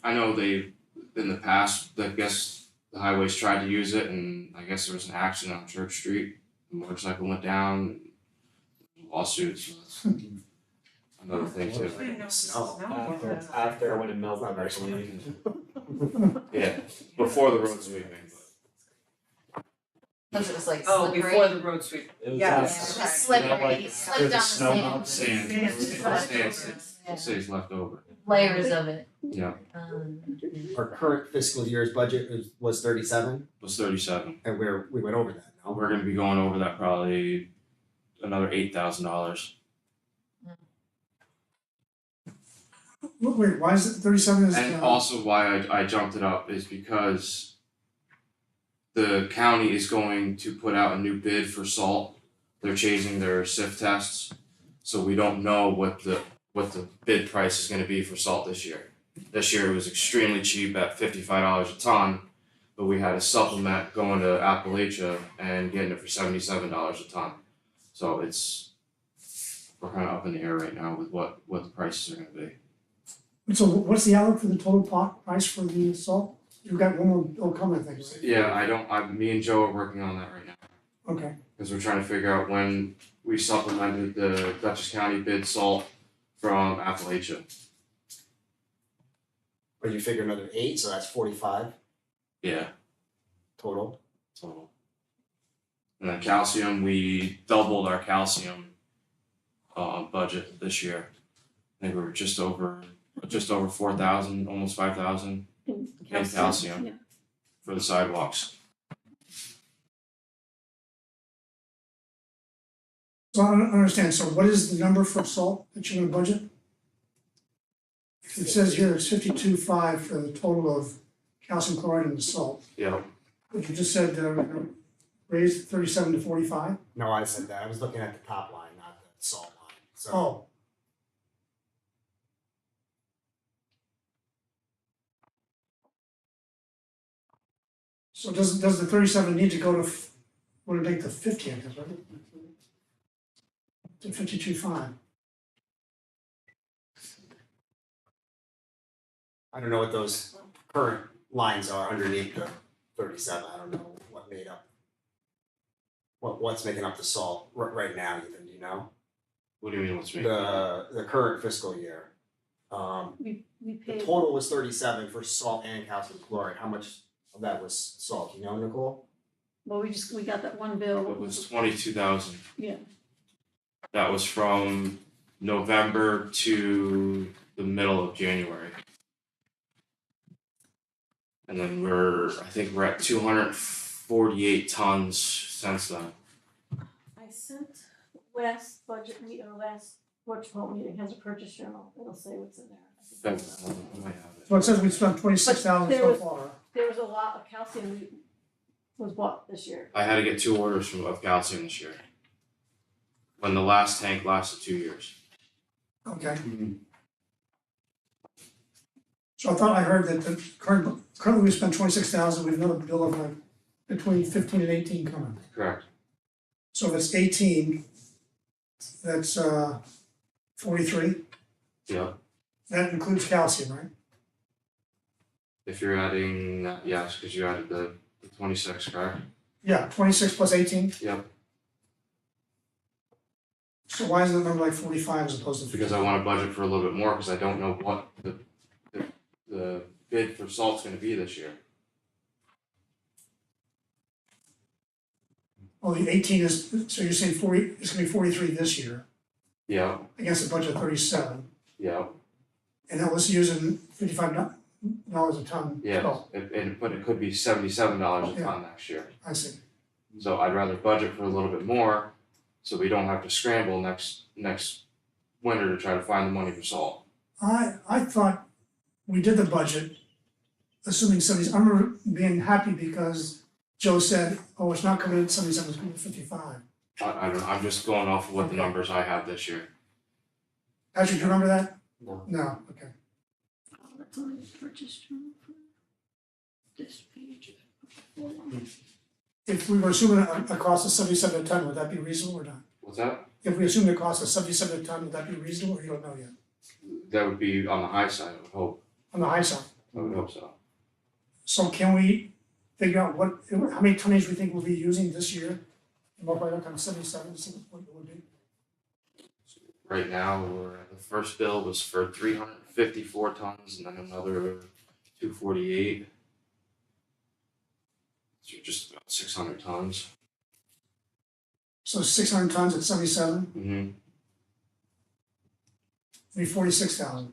I know they, in the past, I guess the highways tried to use it and I guess there was an accident on Church Street. The motorcycle went down, lawsuits, so that's another thing too. I didn't know Snow. After when it melted, I believe. Yeah, before the road sweeping, Cause it was like Oh, slippery. before the road sweep. It was Yeah. It was just slippery, he slipped on the snow sand. melt. sand, Yeah. sand stays left over, Layers of it. yeah, Our current fiscal year's budget was 37, it was 37. and we went over that now. We're gonna be going over that probably another $8,000. Wait, why is it 37 is, And also why I jumped it up is because the county is going to put out a new bid for salt. They're changing their sift tests, so we don't know what the bid price is gonna be for salt this year. This year it was extremely cheap at $55 a ton, but we had a supplement going to Appalachia and getting it for $77 a ton. So we're kinda up in the air right now with what the prices are gonna be. so what's the outlook for the total pot price for the salt? You've got one more coming, I think, right? Yeah, me and Joe are working on that right now. Okay, Cause we're trying to figure out when we supplemented the Dutchess County bid salt from Appalachia. But you figure another 8, so that's 45 Yeah, total. total. And then calcium, we doubled our calcium budget this year. I think we were just over 4,000, almost 5,000 in calcium yeah. for the sidewalks. so I don't understand, so what is the number for salt that you're gonna budget? It says here it's 52.5 for the total of calcium chloride and the salt. Yep. But you just said, raise 37 to 45? No, I said that, I was looking at the top line, not the salt line, so. Oh. So does the 37 need to go to, what did it make the 50, I guess, right? To 52.5. I don't know what those current lines are underneath the 37, I don't know what made up. What's making up the salt right now, Ethan, do you know? What do you mean what's making? The current fiscal year. We The paid, total was 37 for salt and calcium chloride, how much of that was salt, you know, Nicole? well, we got that one bill. It was 22,000. Yeah. That was from November to the middle of January. And then I think we're at 248 tons since then. I sent last budget meeting, or last workshop meeting has a purchase journal, it'll say what's in there. I think That, I might have it. Well, it says we spent 26,000 There so was- far. There was a lot of calcium was bought this year. I had to get 2 orders of calcium this year. When the last tank lasted 2 years. Okay. So I thought I heard that the currently we spent 26,000, we have another bill of like between 15 and 18 coming. Correct. So if it's 18, that's 43, Yeah. that includes calcium, right? If you're adding that, yes, because you added the 26, correct? Yeah, 26 plus 18, Yep. so why is the number like 45 as opposed to 50? Because I want to budget for a little bit more because I don't know what the bid for salt's gonna be this year. Oh, the 18 is, so you're saying 40, it's gonna be 43 this year Yeah, against a budget of 37, yeah, and that was using $55 a ton. yeah. Oh, But it could be $77 a Yeah. ton next year. I see. So I'd rather budget for a little bit more, so we don't have to scramble next winter to try to find the money for salt. I thought we did the budget, assuming 70, I remember being happy because Joe said, oh, it's not coming in at 77, it's coming in at 55. I don't, I'm just going off of what the Okay. numbers I have this year. Patrick, do you remember that? No. No, okay. Oh, that's only the purchase journal for this page. If we were assuming a cost of 77 a ton, would that be reasonable or not? What's that? If we assume the cost of 77 a ton, would that be reasonable or you don't know yet? That would be on the high side, I would hope. On the high side. I would hope so. So can we figure out how many tonnage we think we'll be using this year? And multiply that times 77, see what it would be. Right now, the first bill was for 354 tons and then another 248. So you're just about 600 tons. So 600 tons at 77, Mm-hmm. be 46,000.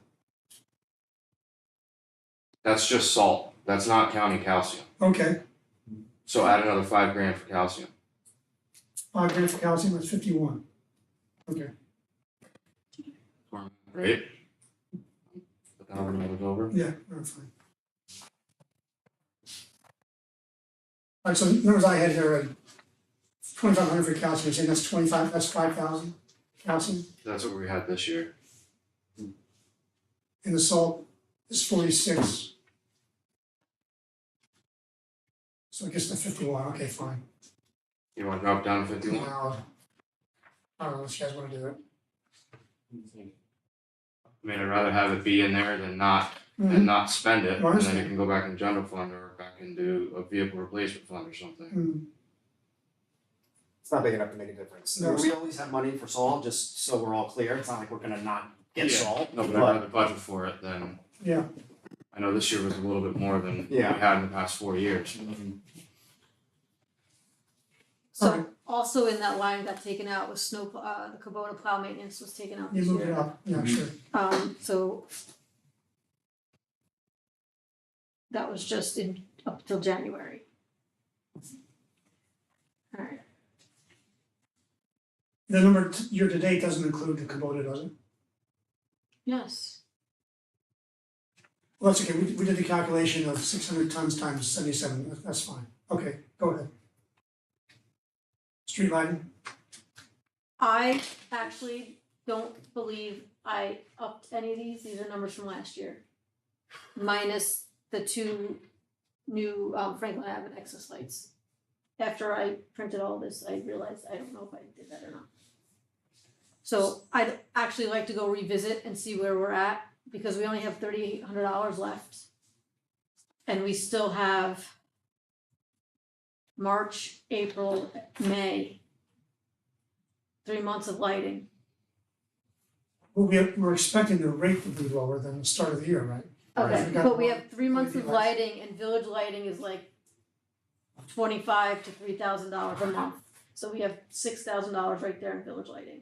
That's just salt. That's not counting calcium. Okay, So add another $5,000 for calcium. 5 grams of calcium, that's 51. Okay, Right? Put that over. yeah, that's fine. Alright, so numbers I had here are 2,500 for calcium, you're saying that's 25, that's 5,000 calcium, That's what we had this year. and the salt is 46. So it gets to 51, okay, fine. You wanna drop down to 51? Now, I don't know if you guys wanna do it. I mean, I'd rather have it be in there than not, Mhm. and not spend it, Well, I and then it understand. can go back in general fund or back into a vehicle replacement fund or something. Mm, It's not big enough to make a difference. No. We always have money for salt, just so we're all clear, it's not like we're gonna not get Yeah. salt, No, but but- I'd rather budget for it than, Yeah, I know this year was a little bit more than we Yeah. had in the past 4 years. Alright. So also in that line got taken out was the Kubota plow maintenance was taken out you this moved it year. up, yeah, sure. So that was just up till January. Alright, The number year to date doesn't include the Kubota, does it? yes, Well, that's okay, we did the calculation of 600 tons times 77, that's fine. Okay, go ahead. Street lighting, I actually don't believe I upped any of these are numbers from last year. Minus the two new Franklin Avenue excess lights. After I printed all this, I realized I don't know if I did that or not. So I'd actually like to go revisit and see where we're at, because we only have $3,800 left. And we still have March, April, May. 3 months of lighting. well, we're expecting the rate to be lower than the start of the year, right? Okay, We got but we more have 3 months of LED lighting, and village lighting is like $2,500 to $3,000 a month. So we have $6,000 right there in village lighting.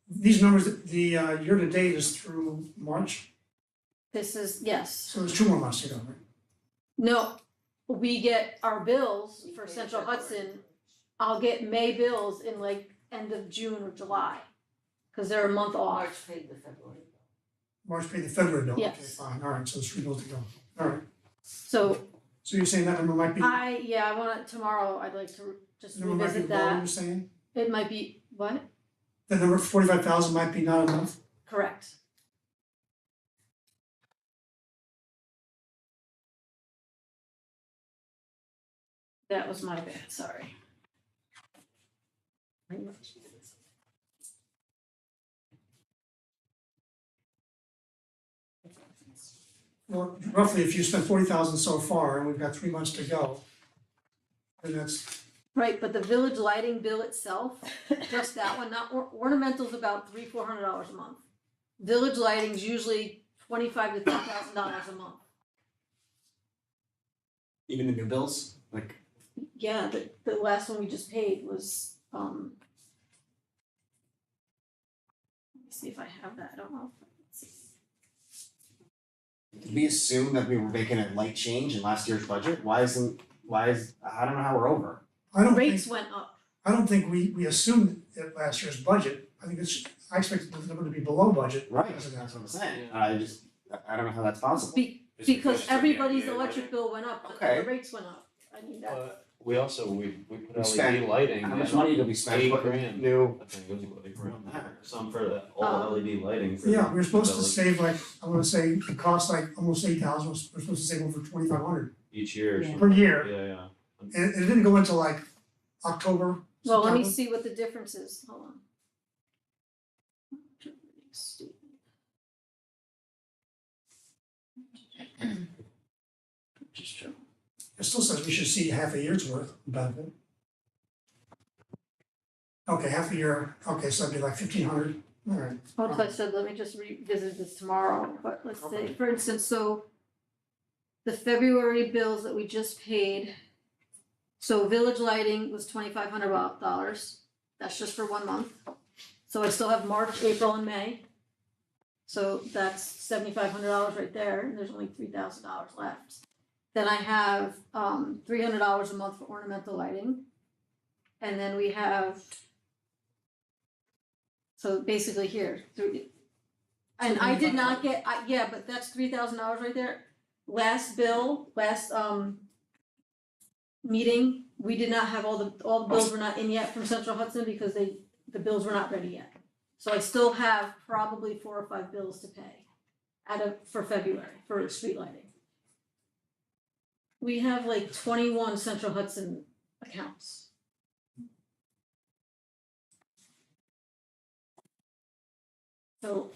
These numbers, the year-to-date is through March, This is, yes, so there's 2 more months to go, right? no, we get our bills for Central Hudson, I'll get May bills in like end of June or July. Cause they're a month off. March paid the February bill. March paid the February bill, okay, Yes. fine, all right, so there's 3 bills to go, all right. So So you're saying that number might be, I wanna, tomorrow, I'd like to just number might be revisit lower, that. you're saying? It might be, what? The number 45,000 might be not enough? Correct. That was my bad, sorry. Well, roughly, if you spent 40,000 so far, and we've got 3 months to go, then that's, Right, but the village lighting bill itself, just that one, not ornamental's about $400 a month. Village lighting's usually $2,500 to $3,000 a month. Even the new bills, like, Yeah, the last one we just paid was, let me see if I have that, I don't know. Let's see. did we assume that we were making a light change in last year's budget? I don't know how we're over. I don't think, Rates went up. I don't think we assumed at last year's budget, I think I expected the number to be below budget. Right, because of that's that. what I'm saying, I don't know how that's possible. It's Because it's for the everybody's NBA electric lighting. bill went up, but Okay. the rates went up. I mean, that, But we also, we put We spent- LED lighting. How much in money did we spend $8 putting grand. new? I think it was like Around that. some for the, all LED lighting for. Yeah, the we're supposed to village save like, I wanna say, it costs like almost 8,000, we're supposed to save over 2,500 Each year or Yeah. something. per year. Yeah. And it didn't go into like October, well, let me September. see what the difference is, hold on. Just true. It still says we should see half a year's worth of benefit. Okay, half a year, okay, so that'd be like 1,500, all right. Well, as I said, let me just revisit this tomorrow, but let's say, for instance, so the February bills that we just paid, so village lighting was $2,500, that's just for 1 month. So I still have March, April, and May. So that's $7,500 right there, and there's only $3,000 left. Then I have $300 a month for ornamental lighting. And then we have, so basically here, and I did not get, yeah, but that's $3,000 right there. Last bill, last meeting, we did not have all the bills were not in yet from Central Hudson because the bills were not ready yet. So I still have probably 4 or 5 bills to pay for February for street lighting. We have like 21 Central Hudson accounts. So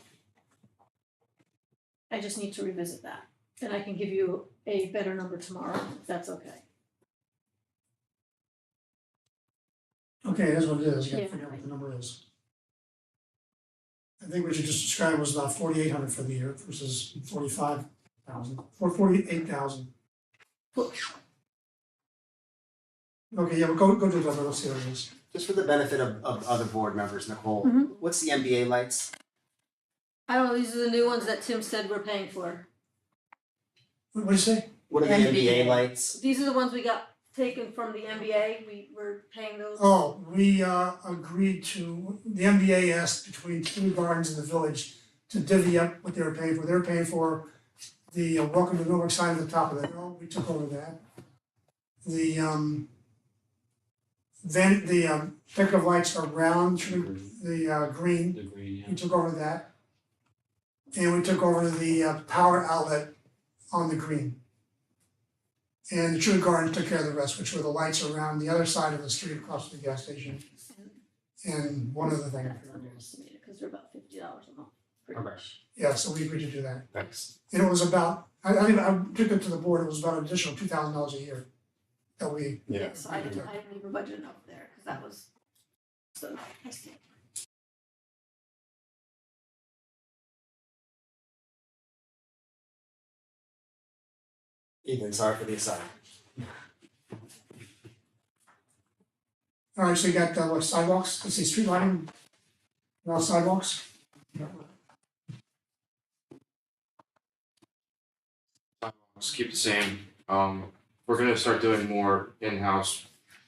I just need to revisit that, and I can give you a better number tomorrow, if that's okay. Okay, it is what it is, you gotta Yeah. figure out what the number is. I think what you just described was about 4,800 for the year versus 45,000, 48,000. Okay, yeah, we'll go do that, let's see what it is. Just for the benefit of other board members, Nicole, Mhm. what's the NBA lights? I don't know, these are the new ones that Tim said we're paying for. What'd you say? What are the NBA lights? These are the ones we got taken from the MBA, we were paying those. Oh, we agreed to, the MBA asked between two gardens in the village to divvy up what they were paying for. They were paying for the Welcome to Millbrook sign at the top of the hill, we took over that. The decorative lights around the green, The green, we took over that. And we took over the power outlet on the green. And the True Garden took care of the rest, which were the lights around the other side of the street across from the gas station. And one other thing, I forgot what it was. Underestimated, cause they're about $50 a month, pretty Okay. much. Yeah, so we agreed to do that. Thanks. And it was about, I think I took it to the board, it was about an additional $2,000 a year that we, Yeah. So I didn't even budget enough there, cause that was, so, Ethan, sorry for the aside. all right, so you got what, sidewalks, let's see, street lighting, now sidewalks. Let's keep the same. We're gonna start doing more in-house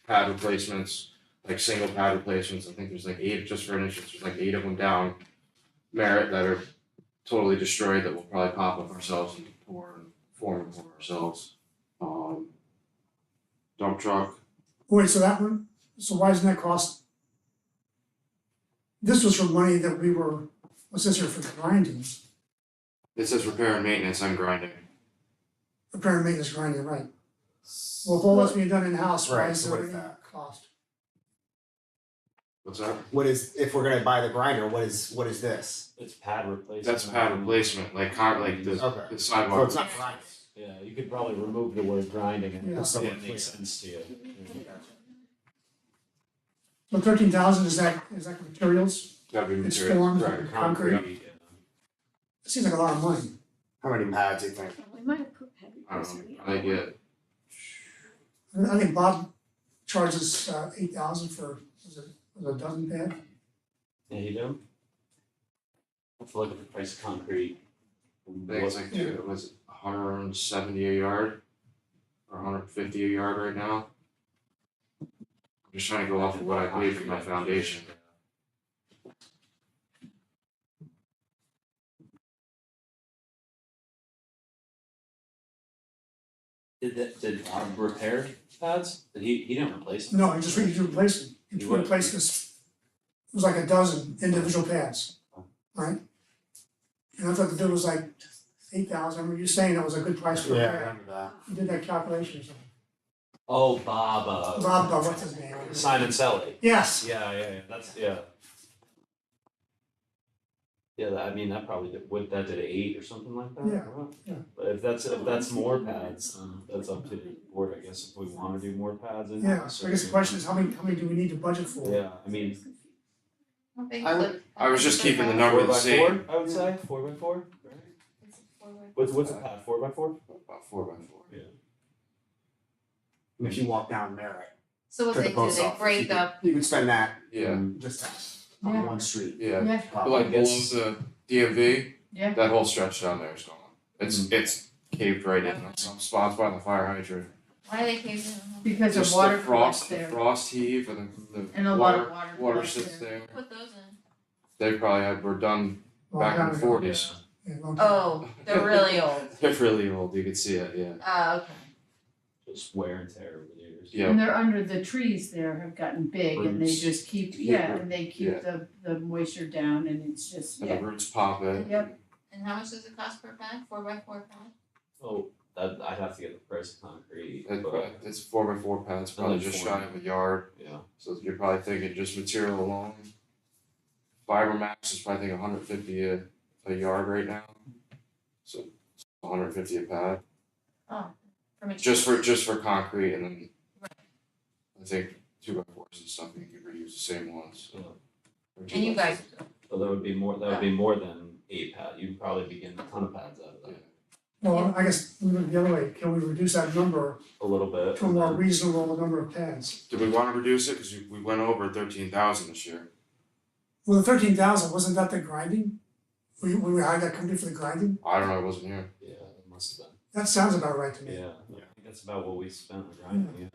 pad replacements, like single pad replacements. I think there's like 8, just for instance, there's like 8 of them down Merritt that are totally destroyed that we'll probably pop up ourselves and pour and form for ourselves. Dump truck, Wait, so that one, so why doesn't that cost? This was for money that we were, what's this here for grinding, it says repair and maintenance, I'm grinding. repair and maintenance grinding, right? Well, if all that's being done in-house, why Right, is so there what is any that? cost? What's that? What is, if we're gonna buy the grinder, what is this? it's pad replacement. That's pad replacement, like the Okay. the So sidewalk. it's not grinding. Yeah, you could probably remove the word grinding and Yeah. it makes sense to you. So 13,000, is that materials? Gotta be It's material, formed, correct. concrete, Yeah. it seems like a lot of money. How many pads do you think? we might have put heavy I price don't in the know, other I one. get, I think Bob charges 8,000 for, was it a dozen pad? Yeah, you do? Let's look at the price of concrete. I think it's like, it was 170 a yard, or 150 a yard right now. I'm just trying to go off of what I paid for my foundation. Did Bob repair pads? Did he didn't replace them? No, he just replaced it, he replaced this, it was like a dozen individual pads, right? And I thought the bill was like 8,000, I remember you saying that was a good price for a Yeah, I pad. remember that. You did that calculation or something. Oh, Bob, Bob, what's his name? Simon Selly. Yes, Yeah, that's, yeah. Yeah, I mean, that probably did, that did 8 or something like that? Yeah, Wow. yeah. But if that's more pads, that's up to the board, I guess, if we wanna do more pads in. yeah, so I guess the question is, how many do we need to budget for? Yeah, I mean, How big I is would- it? I was just keeping the number 4 the by same. 4, I would say, 4 by 4, right? Is it 4 by What's a pad, 4 by 4? About 4x4. If you walk down Merritt So what to the they do, post they office, break you could, up, you could spend that Yeah, just Yeah. on one street. yeah. Yeah, But like below the DMV, Yeah. that whole stretch down there is gone. It's caved right in, on some spots by the fire hydrant. why are they caving in? because of Just water the collects frost, the there, frost heave and the and a lot water, of water water collects sits there. there. Put those in. They probably were done Long back in time the ago. forties. Yeah, long time. Oh, they're really old. They're really old, you could see it, yeah. Okay. Just wear and tear over the years. Yeah. And they're under, the trees there have gotten big and they Roots. just keep, Yeah. yeah, and they keep the moisture down and it's just, And yeah. the roots pop in. Yep, And how much does it cost per pad? 4 by 4 pad? Oh, that, I'd have to get the price of concrete, It- but, It's 4x4 pads, probably like just 4. shy of a yard, yeah. so you're probably thinking just material alone. Fiber max is probably thinking 150 a yard right now. So it's 150 a pad, For material? just for concrete and then I think 2x4s and stuff, you can reuse the same ones, so. Or And you 2x4s. guys, So that would be more than 8 pad, you'd probably be getting a ton of pads out of that, Well, I guess we went the other way, can we reduce that number a little bit. to a more reasonable number of pads? Do we wanna reduce it, cause we went over 13,000 this year? Well, the 13,000, wasn't that the grinding? We hired that company for the grinding? I don't know, I wasn't here. Yeah, it must have That sounds about right to been, me. yeah, I think that's about what we spent on grinding, yeah.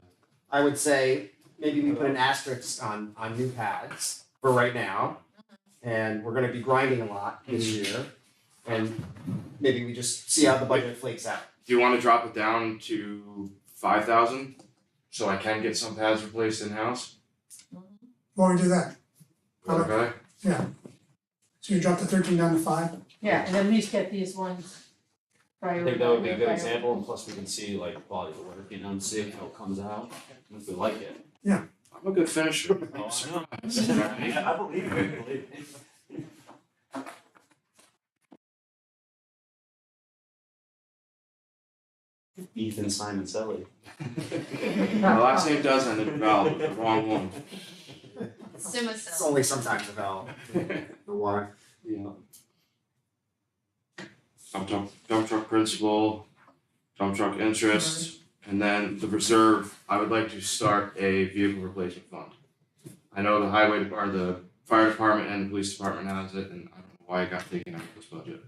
I would say maybe we put an asterisk on new pads for right now. And we're gonna be grinding a lot this year, and maybe we just see how the budget flakes out. Do you wanna drop it down to 5,000? So I can get some pads replaced in-house? Why don't we do that? Okay, So you drop the 13 down to 5? Yeah, and at least get these ones I think that would be a good example, and plus we can see like quality of work, you know, and see how it comes out, and if we like it. I'm a good finisher. Oh, I'm I surprised. Yeah, I believe it, believe it. Ethan Simon Selly. My last name does end in Val, but the wrong one. It's Simicil. only sometimes about the water. Yeah. Dump truck principal, dump truck interest, and then the reserve, I would like to start a vehicle replacement fund. I know the highway department, the fire department and the police department has it, and I don't know why it got taken out of this budget.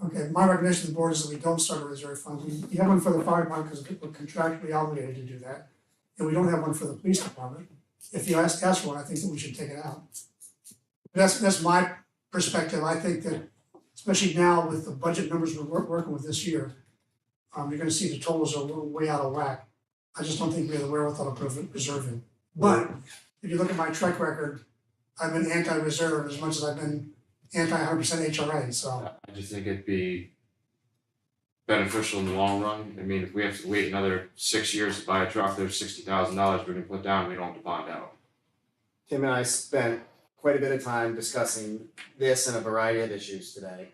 Okay, my recommendation to the board is that we don't start a reserve fund. We have one for the fire department because we're contractually obligated to do that. And we don't have one for the police department. If you ask for one, I think that we should take it out. That's my perspective. I think that, especially now with the budget numbers we're working with this year, you're gonna see the totals are way out of whack. I just don't think we have the wherewithal to put a reserve in. But if you look at my track record, I've been anti-reserve as much as I've been anti-100% HRA, so. I just think it'd be beneficial in the long run. I mean, if we have to wait another 6 years to buy a truck, there's $60,000 we're gonna put down, we don't have to bond out. Tim and I spent quite a bit of time discussing this and a variety of issues today.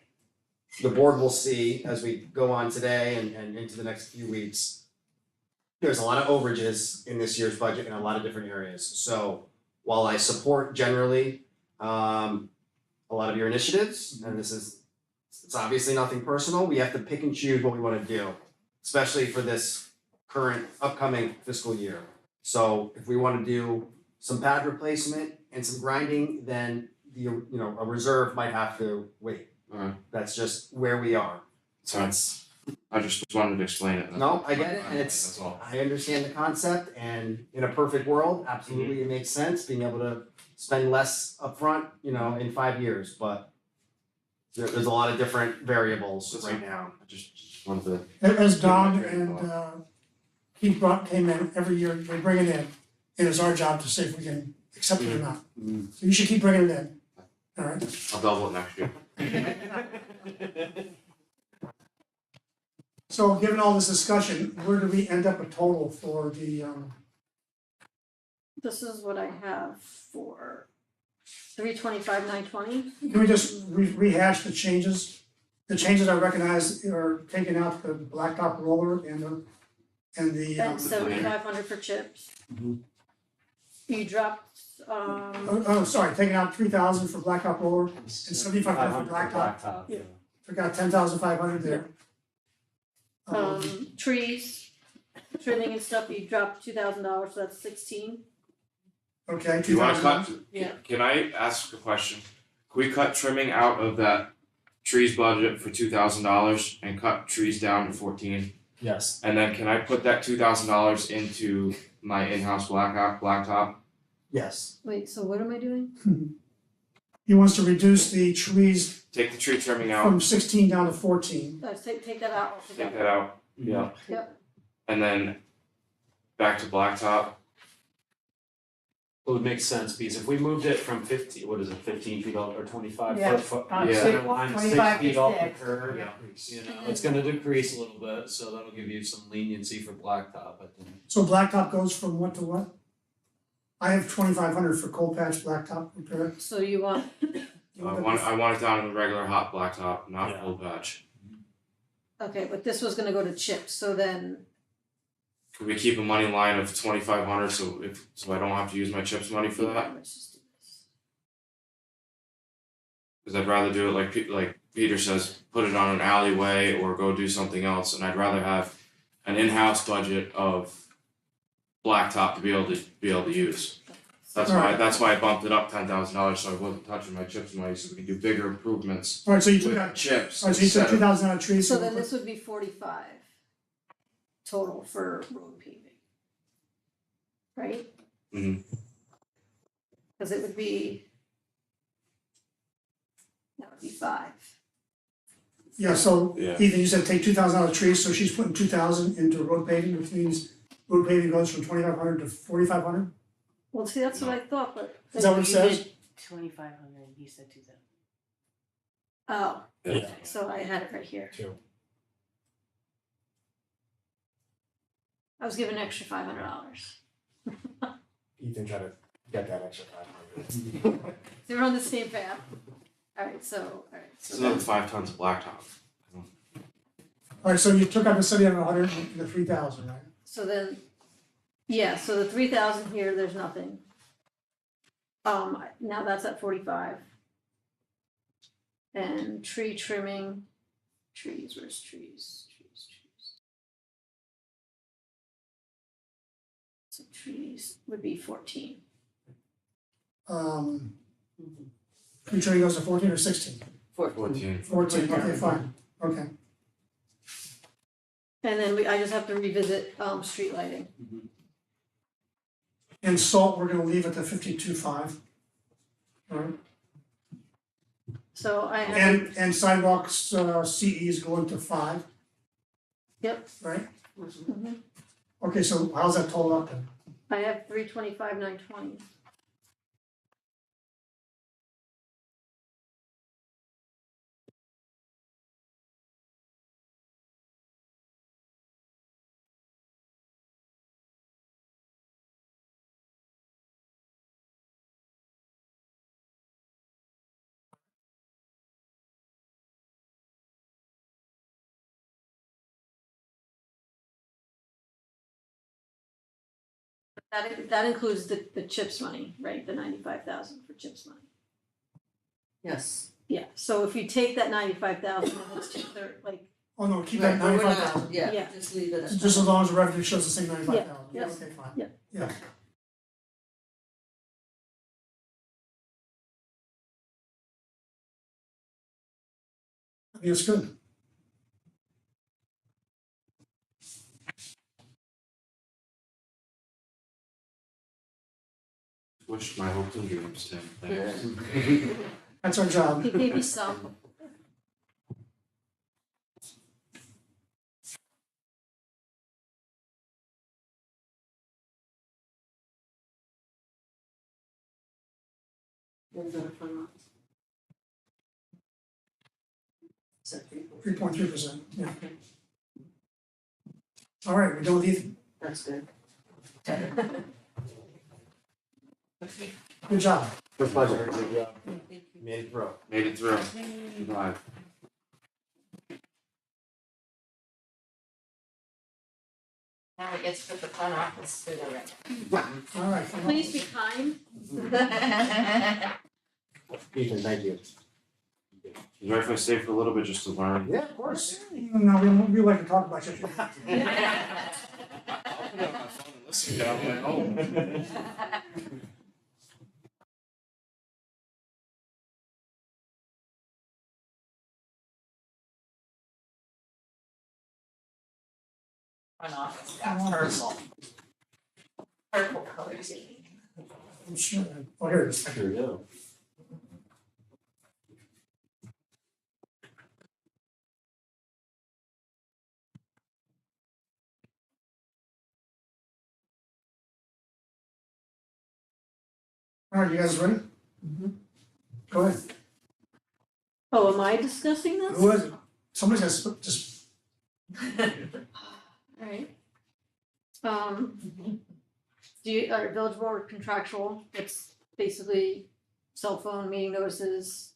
The board will see as we go on today and into the next few weeks. There's a lot of overages in this year's budget in a lot of different areas. So while I support generally a lot of your initiatives, and it's obviously nothing personal, we have to pick and choose what we wanna do, especially for this current upcoming fiscal year. So if we wanna do some pad replacement and some grinding, then a reserve might have to wait. Alright, That's just where we are. so I just wanted to explain it. No, I get it, and That's all. I understand the concept, and in a perfect world, absolutely it makes sense, being able to spend less upfront, in 5 years, but there's a lot of different variables That's right now. I just wanted to. As Don and Keith came in, every year they bring it in, and it's our job to see if we can accept it or not. So you should keep bringing it in, alright? I'll double it next year. So given all this discussion, where do we end up a total for the, This is what I have for 325,920. can we just rehash the changes? The changes I recognize are taking out the blacktop roller and the, And 7,500 for chips. You dropped, sorry, taking out 3,000 for blacktop roller and 7,500 for blacktop. Yeah. Took out 10,500 there. trees, trimming and stuff, you dropped $2,000, so that's 16. Okay, Do you wanna 2,000. cut, Yeah. can I ask a question? Can we cut trimming out of that trees budget for $2,000 and cut trees down to 14? Yes. And then can I put that $2,000 into my in-house blacktop? Yes. Wait, so what am I doing? He wants to reduce the trees Take the tree trimming out, from 16 down to 14. Take that out take altogether. that out, yeah. Yep. And then back to blacktop, It would make sense, because if we moved it from 15 feet off or 25 Yeah. foot, Yeah. I'm 6 25 feet off the six. curb, it's gonna decrease a little bit, so that'll give you some leniency for blacktop, I think. So blacktop goes from what to what? I have 2,500 for cold patch blacktop repair. So you want, I want it down in the regular hot blacktop, not Yeah. cold patch. okay, but this was gonna go to chips, so then, Could we keep a money line of 2,500 so I don't have to use my chips money for that? let's just do this. Cause I'd rather do it like Peter says, put it on an alleyway or go do something else, and I'd rather have an in-house budget of blacktop to be able to use. That's why I bumped it up $10,000, so I wasn't touching my chips money, so we can do bigger improvements Alright, so you took with out, chips alright, so you took instead of. 2,000 out of trees. So then this would be 45. total for road paving. Right? Mhm. Cause it would be. That would be 5. Yeah, so Yeah. Ethan, you said take 2,000 out of trees, so she's putting 2,000 into road paving, which means road paving goes from 2,500 to 4,500? Well, see, that's what I thought, but. Is that what it says? 2,500, you said 2,000. Oh, Yeah. so I had it right here. Two. I was given an extra $500. Ethan tried to get that extra 500. They were on the same path. Alright, so It's another 5 tons of blacktop. Alright, so you took out the 7,100 and the 3,000, right? so then, yeah, so the 3,000 here, there's nothing. Now that's at 45. And tree trimming, where's trees? So trees would be 14. Tree trimming goes to 14 or 16? 14. 14, okay, fine, okay. And then I just have to revisit, street lighting. And salt, we're gonna leave at the 52.5. Alright, So I have, and sidewalks, CE is going to 5. Yep. Right? Mhm. Okay, so how's that total up then? I have 325, 920. That includes the CHIPS money, right, the 95,000 for CHIPS money. Yes. Yeah, so if you take that 95,000, then it's 2/3, like, Oh no, keep that Right, but we're not- 95,000. Yeah, Yeah. just leave it at. Just as long as the revenue shows the same 95,000, yes, okay, fine. yeah. Yeah. I think it's good. Wish my hopes and dreams, Tim. Thanks. That's our job. he gave me some. Then go to fund lots. 3.3%, yeah. All right, we're done with Ethan. That's good. Good job. With pleasure. Thank you. Made it through. Made it through. Survived. Now we get to put the front office through the right. All right. Please be kind. Ethan, thank you. You mind if I stay for a little bit just to learn? Yeah, of course. No, we like to talk about you. I'll put it on my phone and listen to it on my own. Front office, got purple. Purple colors. I'm sure. Oh, here it is. Here we go. All right, you guys ready? Go ahead. Oh, am I discussing this? Who is it? Somebody's got to just, Alright. Village board contractual, it's basically cell phone meeting notices.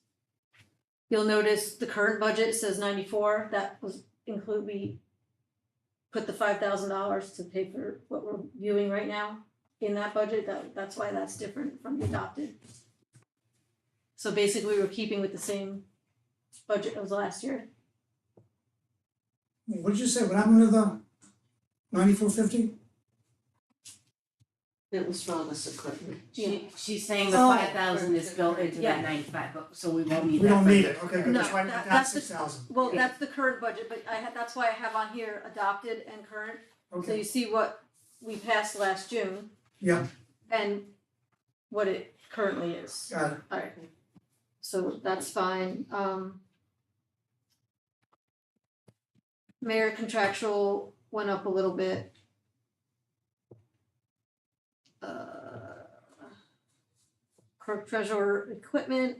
You'll notice the current budget says 94, that was we put the $5,000 to pay for what we're viewing right now in that budget, that's why that's different from the adopted. So basically, we're keeping with the same budget as last year. what did you say? What happened to the 9450? It was for all this equipment. She's saying the Oh. 5,000 is built into Yeah. that 95, but, so we won't need that. We don't for- need it, okay, good, No, that's why I that's got the- 6,000. Well, that's the current budget, but that's why I have on here adopted and current, So Okay, you see what we passed last June yeah, and what it currently is. got it. Alright, so that's fine, mayor contractual went up a little bit. Clerk treasurer equipment,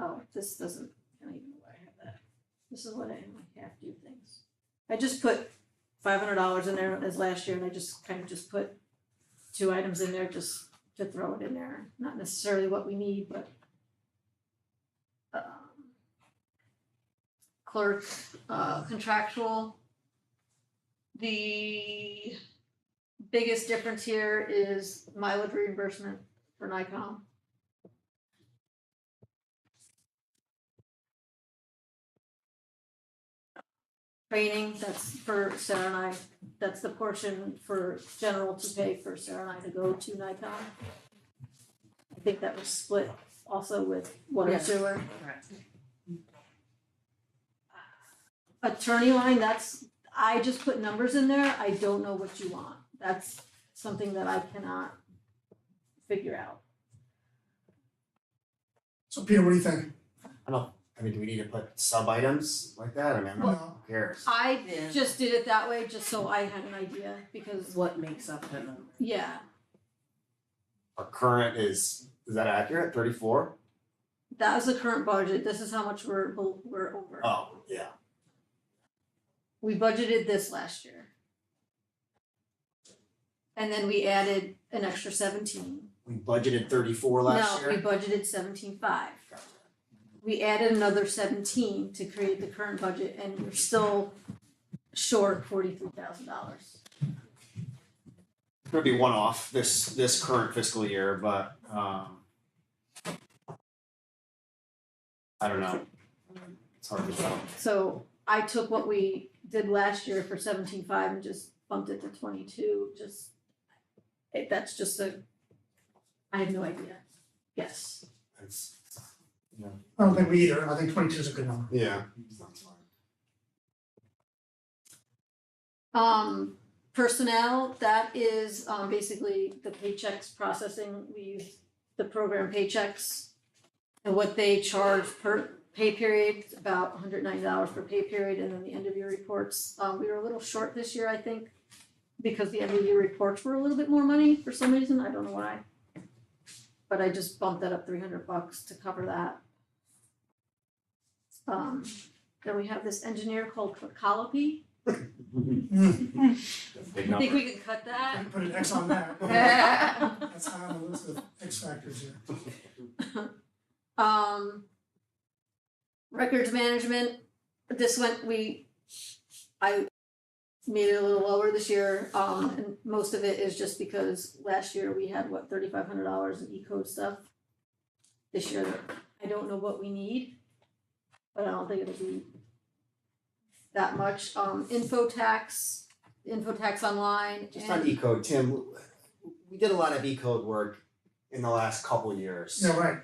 oh, this doesn't, I don't even know why I have that. This is what I have to do things. I just put $500 in there as last year and I just kind of just put 2 items in there just to throw it in there, not necessarily what we need, but clerk, contractual. The biggest difference here is mileage reimbursement for Nikon. Training, that's for Sarah and I, that's the portion for general to pay for Sarah and I to go to Nikon. I think that was split also with water Yes. sewer. Correct. Attorney line, that's, I just put numbers in there, I don't know what you want. That's something that I cannot figure out. So Peter, what do you think? I mean, do we need to put sub items like that? I mean, who Well, cares? I Yeah. just did it that way, just so I had an idea, because, What makes up that number? yeah, Our current is that accurate, 34? that was the current budget, this is how much we're over. Oh, yeah. We budgeted this last year. And then we added an extra 17. We budgeted 34 last No, we year? budgeted 17.5. We added another 17 to create the current budget and we're still short $43,000. Gonna be one off this current fiscal year, but I don't know. It's hard to tell. So I took what we did last year for 17.5 and just bumped it to 22, that's just I have no idea. Yes. It's I don't think we either, I think 22 is a good number. yeah. Personnel, that is basically the paychecks processing, we use the program Paychecks. And what they charge per pay period, about $190 per pay period, and then the end of year reports, we were a little short this year, I think. Because the end of year reports were a little bit more money for some reason, I don't know why. But I just bumped that up $300 to cover that. Then we have this engineer called Colopy. Hmm, Big I number. think we can cut that. I can put an X on that. That's high on the list of X factors here. Records management, this went, I made it a little lower this year, and most of it is just because last year we had, $3,500 in E-code stuff. This year, I don't know what we need, but I don't think it'll be that much. Info tax online, Just on and E-code, Tim, we did a lot of E-code work in the last couple years. Yeah, right.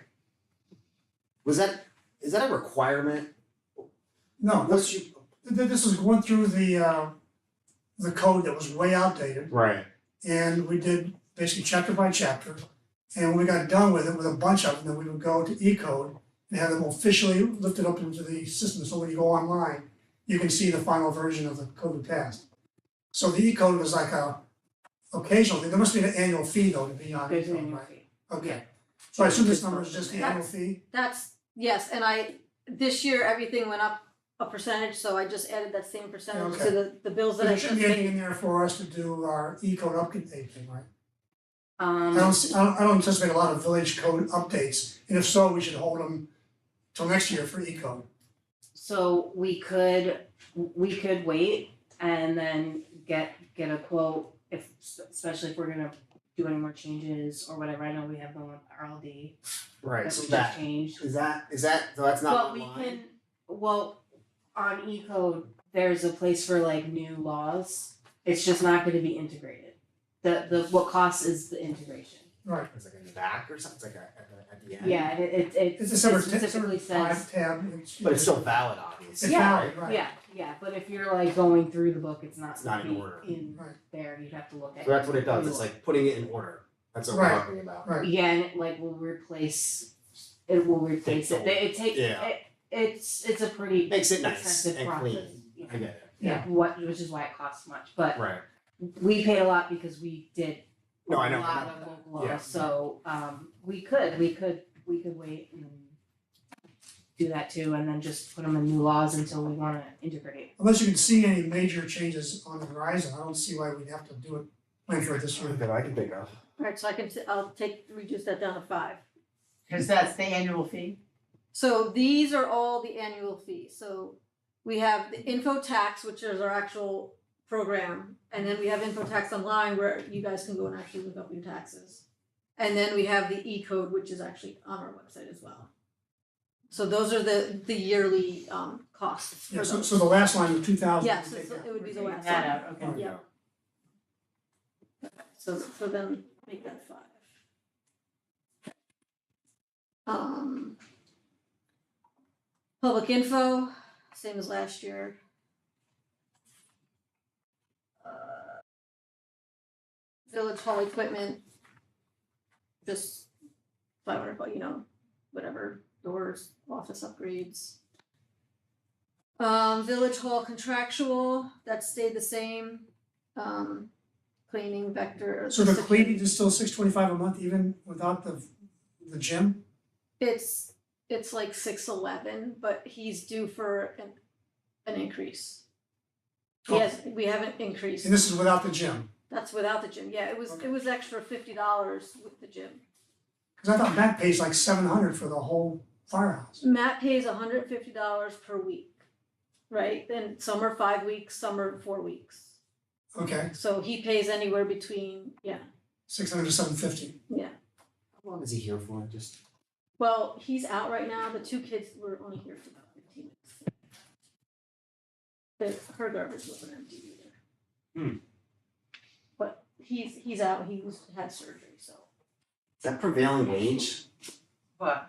Is that a requirement? No, What's this, this was going through the code that was way outdated. Right. And we did basically chapter by chapter. And when we got done with it, with a bunch of them, then we would go to E-code and have them officially lifted up into the system. So when you go online, you can see the final version of the code we passed. So the E-code was like a occasional thing. There must be an annual fee though to be on There's an E-code, annual right? fee. Okay. So I assume this number is just the annual fee? that's, yes, and this year, everything went up a percentage, so I just added that same percentage to Okay. the bills So that I there just shouldn't be anything made. in there for us to do our E-code update thing, right? I Um, don't anticipate a lot of village code updates, and if so, we should hold them till next year for E-code. so we could wait and then get a quote especially if we're gonna do any more changes or whatever. I know we have one with RLD Right, that so we that, just changed. is that, so that's not But we online? can, on E-code, there's a place for like new laws. It's just not gonna be integrated. The what costs is the integration. Right. It's like in the back or something, it's like at the end. Yeah, it It's a separate, specifically separate says, tab. But it's still valid, obviously. It's Yeah, valid, right. yeah, but if you're like going through the book, it's not It's not in be order. in Right. there, you'd have to look at. So that's what it does, it's like putting it in order, that's what we're Right. talking about. Right. Yeah, and it like will replace, it will replace it, it takes, Yeah. it's a pretty Makes it nice expensive and process. clean, I get it. Yeah, which is why it costs much, but Right. we paid a lot because we did a No, I know. lot of local Yeah. laws, so we could wait and do that too, and then just put them in new laws until we wanna integrate. Unless you can see any major changes on the horizon, I don't see why we'd have to do it, plan for it this year. That I can think of. Alright, so I'll reduce that down to 5. Cause that's the annual fee. So these are all the annual fees, so we have the info tax, which is our actual program, and then we have info tax online where you guys can go and actually look up your taxes. And then we have the E-code, which is actually on our website as well. So those are the yearly costs Yeah, for so those. the last line of 2,000. Yes, it would be the last That one. out, okay. Yeah. So then make that 5. Public info, same as last year. Village hall equipment, just $500, whatever, doors, office upgrades. Village hall contractual, that stayed the same. Cleaning vector. So the cleaning is still $625 a month even without the gym? It's like 611, but he's due for an increase. We haven't increased. And this is without the gym? That's without the gym, yeah, it was extra $50 with the gym. Cause I thought Matt pays like $700 for the whole firehouse. Matt pays $150 per week, right? And some are 5 weeks, some are 4 weeks. Okay, So he pays anywhere between, $600 to $750. How long is he here for, just? well, he's out right now, the 2 kids were only here for about 15 minutes. Her garbage wasn't empty either. But he's out, had surgery, so. Is that prevailing wage? What?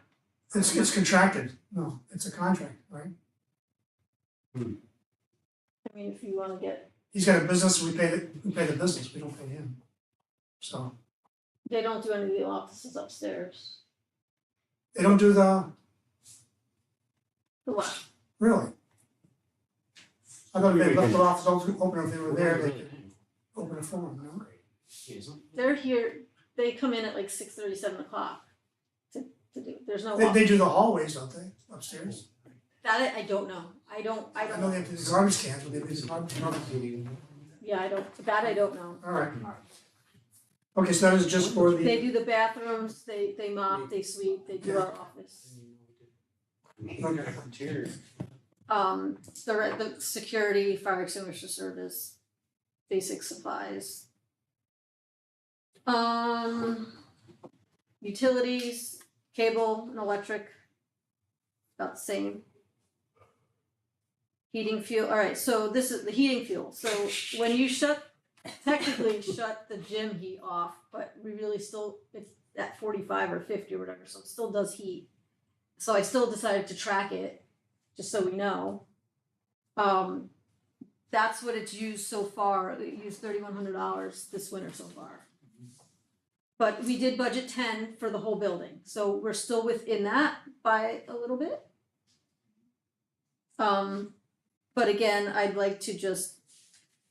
It's contracted, no, it's a contract, right? I mean, if you wanna get, He's got a business, we pay the business, we don't pay him. So, they don't do any of the offices upstairs. they don't do the, The what? really? I thought if they left their office open if they were there, they could open a forum, no? They're here, they come in at like 6:30, 7 o'clock to do, there's no. They do the hallways, don't they, upstairs? That I don't know, I don't I know they have to do the garbage cans, but they do the garbage. yeah, I don't know. Alright. Okay, so that is just for They the, do the bathrooms, they mop, they sweep, they do our office. okay, The security, fire extinguisher service, basic supplies. Utilities, cable and electric, about the same. Heating fuel, alright, so this is the heating fuel, so when you technically shut the gym heat off, but we really still, it's at 45 or 50 or whatever, so it still does heat. So I still decided to track it, just so we know. That's what it's used so far, it used $3,100 this winter so far. But we did budget 10 for the whole building, so we're still within that by a little bit. But again, I'd like to just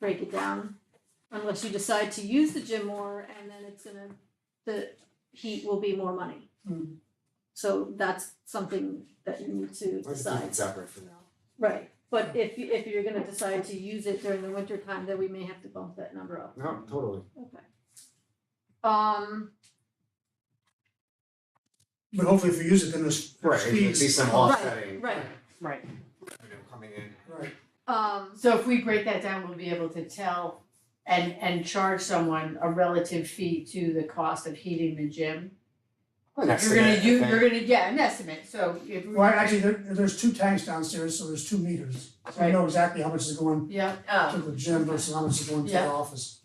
break it down, unless you decide to use the gym more and then the heat will be more money. So that's something that you need to Or just keep decide. it separate for now. Right, but if you're gonna decide to use it during the winter time, then we may have to bump that number up. No, totally. Okay. but hopefully if we use it, then there's Right, there'd be fees. some offsetting Right, Right. revenue coming in. Right, So if we break that down, we'll be able to tell and charge someone a relative fee to the cost of heating the gym. An You're gonna, yeah, an estimate, so if we. well, actually, there's 2 tanks downstairs, so there's 2 meters. So we know exactly how much is going Yeah, to the gym versus how much is going to the Yeah. office.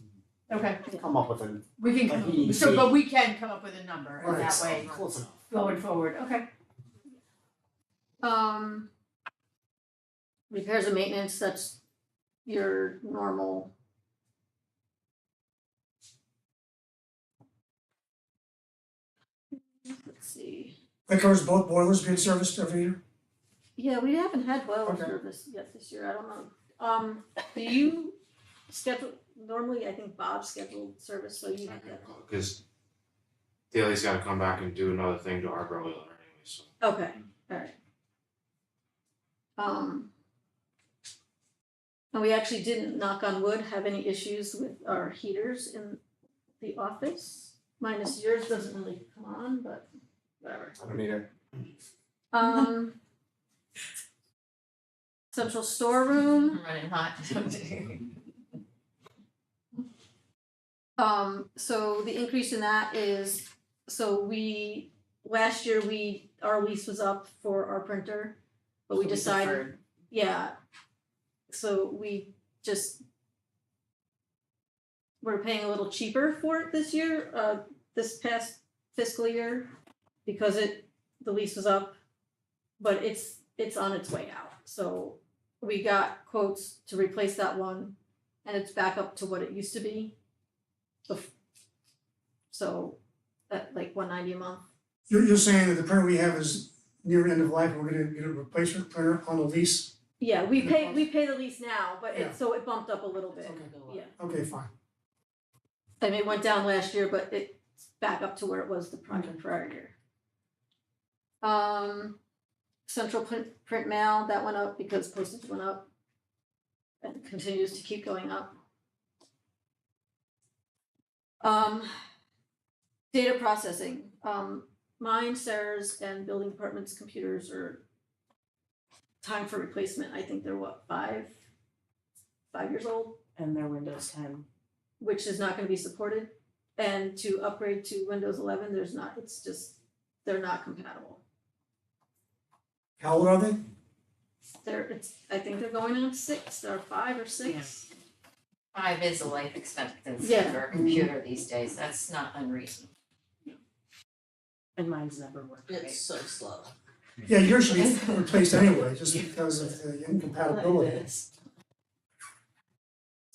Okay, come up with an, we can Like he- but we can come up with a number in that way close enough. going forward, okay. Repairs and maintenance, that's your normal. Let's see, That covers both boilers being serviced every year? yeah, we haven't had boiler Okay. service yet this year, I don't know. Do you schedule, normally I think Bob scheduled service, so you have that. Cause Daly's gotta come back and do another thing to our boiler anyway, so. Okay, alright. And we actually didn't, knock on wood, have any issues with our heaters in the office. Minus yours doesn't really come on, but whatever. I don't either. Central storeroom, I'm running hot. so the increase in that is, so last year our lease was up for our printer, but we decided, yeah. So we're paying a little cheaper for it this year, this past fiscal year, because the lease was up, but it's on its way out. So we got quotes to replace that one, and it's back up to what it used to be. So at like $190 a month. You're saying that the printer we have is near end of life, and we're gonna get a replacement printer on a lease? Yeah, we pay the lease now, but Yeah. so it bumped up a little bit, Okay. yeah. Okay, fine. I mean, it went down last year, but it's back up to where it was the prior year. Central print mail, that went up because postage went up and continues to keep going up. Data processing, mine, Sarah's, and building department's computers are time for replacement. I think they're what, 5 years old? And their Windows 10. Which is not gonna be supported. And to upgrade to Windows 11, they're not compatible. How old are they? I think they're going on 6, or 5 or 6. 5 is a life expectancy Yeah. for a computer these days, that's not unreasonable. And mine's never worked right. It's so slow. Yeah, yours should be replaced anyway, just because of the incompatibility.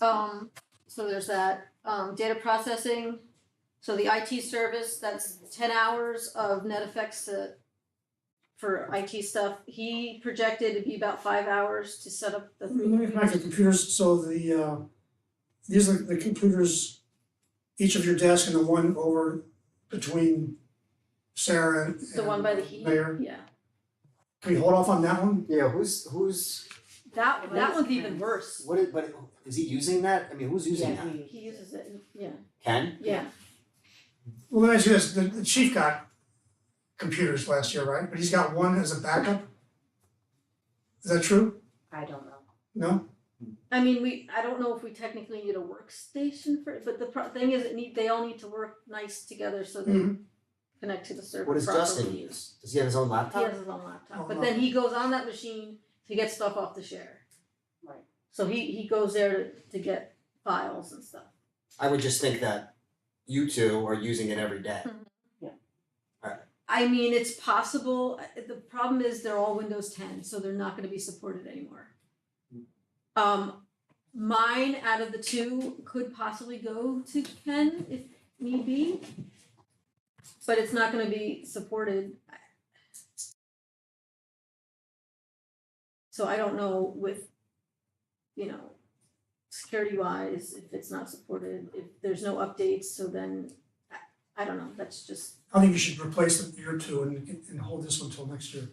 So there's that, data processing, so the IT service, that's 10 hours of net effects for IT stuff. He projected it'd be about 5 hours to set up the Let me come back to computers, so these are the computers, each of your desk and the one over between Sarah and The one by the heat, Mayor. yeah. Can we hold off on that one? Yeah, who's, That one's even worse. but is he using that? I mean, who's using that? He uses it, yeah, Ken? yeah. Well, let me ask you this, the chief got computers last year, right? But he's got one as a backup? Is that true? I don't know. No? I mean, I don't know if we technically need a workstation for it, but the thing is, they all need to work nice together so they Mhm. connect to the server What does properly. Justin use? Does he have his own He laptop? has his own laptop, Oh, but no. then he goes on that machine to get stuff off the share. Right. So he goes there to get files and stuff. I would just think that you two are using it every day. I mean, it's possible, the problem is they're all Windows 10, so they're not gonna be supported anymore. Mine, out of the two, could possibly go to Ken if need be. But it's not gonna be supported. So I don't know with, security wise, if it's not supported, if there's no updates, so then, I don't know, that's just. I think you should replace your two and hold this one until next year.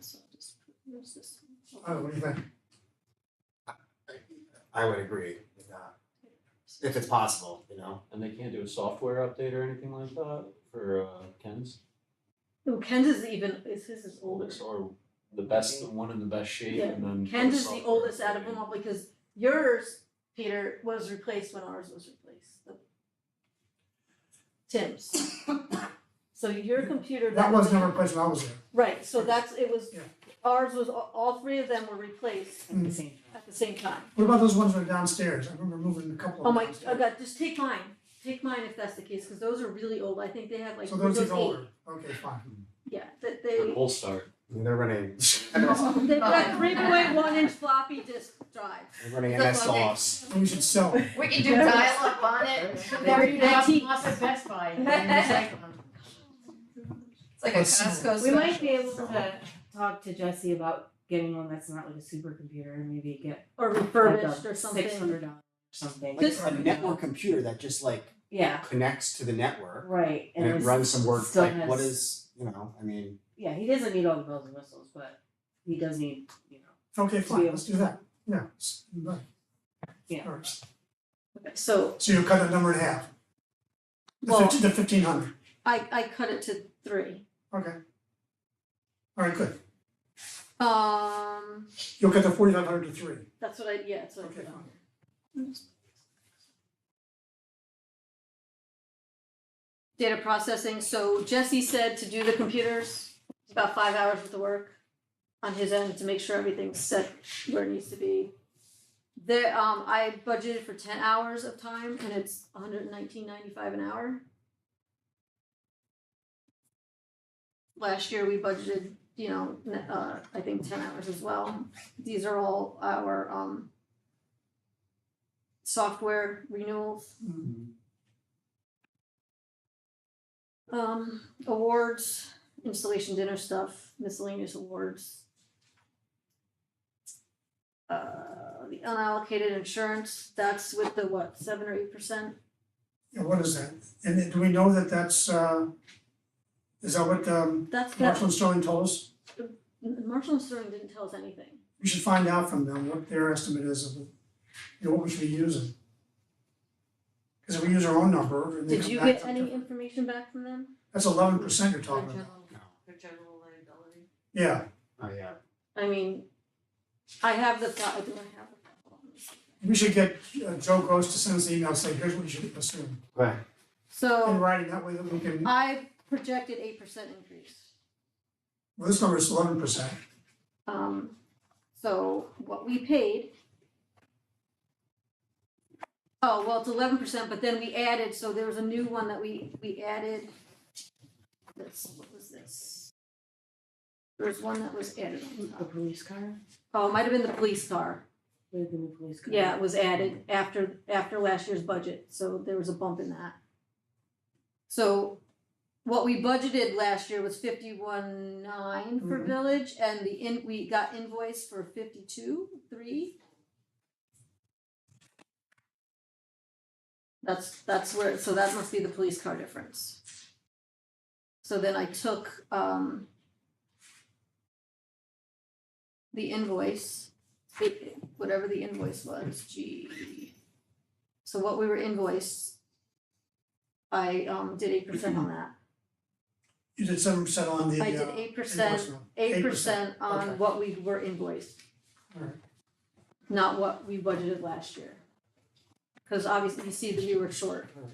So just, where's this one? I don't know, what do you think? I would agree with that. If it's possible, And they can't do a software update or anything like that for Ken's? No, Ken's is his is older. Or the best, one in the best shape Yeah, and then. Ken's put a is the software oldest out of update them in. all because yours, Peter, was replaced when ours was replaced. Tim's. So your computer. That was never replaced when I was there. Right, so it was Yeah. ours was, all three of them were replaced At the same time. at the same time. What about those ones that are downstairs? I remember moving a couple Oh of my, them oh downstairs. god, just take mine if that's the case, cause those are really old, I think they have like So those Windows are 8. older, okay, fine. Yeah, that they, Full start. They're running, they've got 3.1 inch floppy disk drive. they're running MS DOS. We should sell them. We can do dial up on it. They drop them off at Best Buy and then recycle them. It's like a Let's see. Costco We might special. be able to talk to Jesse about getting one that's not like a supercomputer and maybe get Or like refurbished a or something. $600 or something. Like a network computer that just like Yeah, connects to the network right, and it it's- runs some work, still like what has- is, you know, I mean, Yeah, he doesn't need all the bells and whistles, but he does need, you know. Okay, fine, let's do that. Yeah. Right. Yeah. All right. So So you'll cut that number in half? Well- The 1,500, I cut it to 3. okay. All right, good. That's You'll cut the 4,500 to 3. what that's what I Okay, put on fine. there. Data processing, so Jesse said to do the computers, it's about 5 hours worth of work on his end to make sure everything's set where it needs to be. There, I budgeted for 10 hours of time and it's $119.95 an hour. Last year we budgeted, I think 10 hours as well. These are all our, software renewals. Awards, installation dinner stuff, miscellaneous awards. The unallocated insurance, that's with the 7 or 8%? Yeah, what is that? And then do we know that that's, is that what That's Marshall and Sterling told us? Marshall and Sterling didn't tell us anything. We should find out from them what their estimate is of, what we should be using. Because if we use our own number and they Did come you back get to- any information back from them? That's 11% you're For talking general, about. for general liability. Yeah, oh yeah. I mean, I have the file, do I have the file? Hold on, let me see. we should get Joe Gross to send us an email and say, here's what you should assume. Right. In So writing, that way that we can, I projected 8% increase. well, this number is 11%. So what we paid. Oh, well, it's 11%, but then we added, so there was a new one that we added. What was this? There was one that was added on The top. police car, Oh, it might have been the police car. the new police car. Yeah, it was added after last year's budget, so there was a bump in that. So what we budgeted last year was 51.9 for Mhm. village, and we got invoice for 52.3. That's where, so that must be the police car difference. So then I took the invoice, whatever the invoice was, so what we were invoiced, I did 8% on that. You did 7% on the I did 8%, invoice. 8% on okay. what we were invoiced, Alright. not what we budgeted last year. Cause obviously you see that we were short. Okay,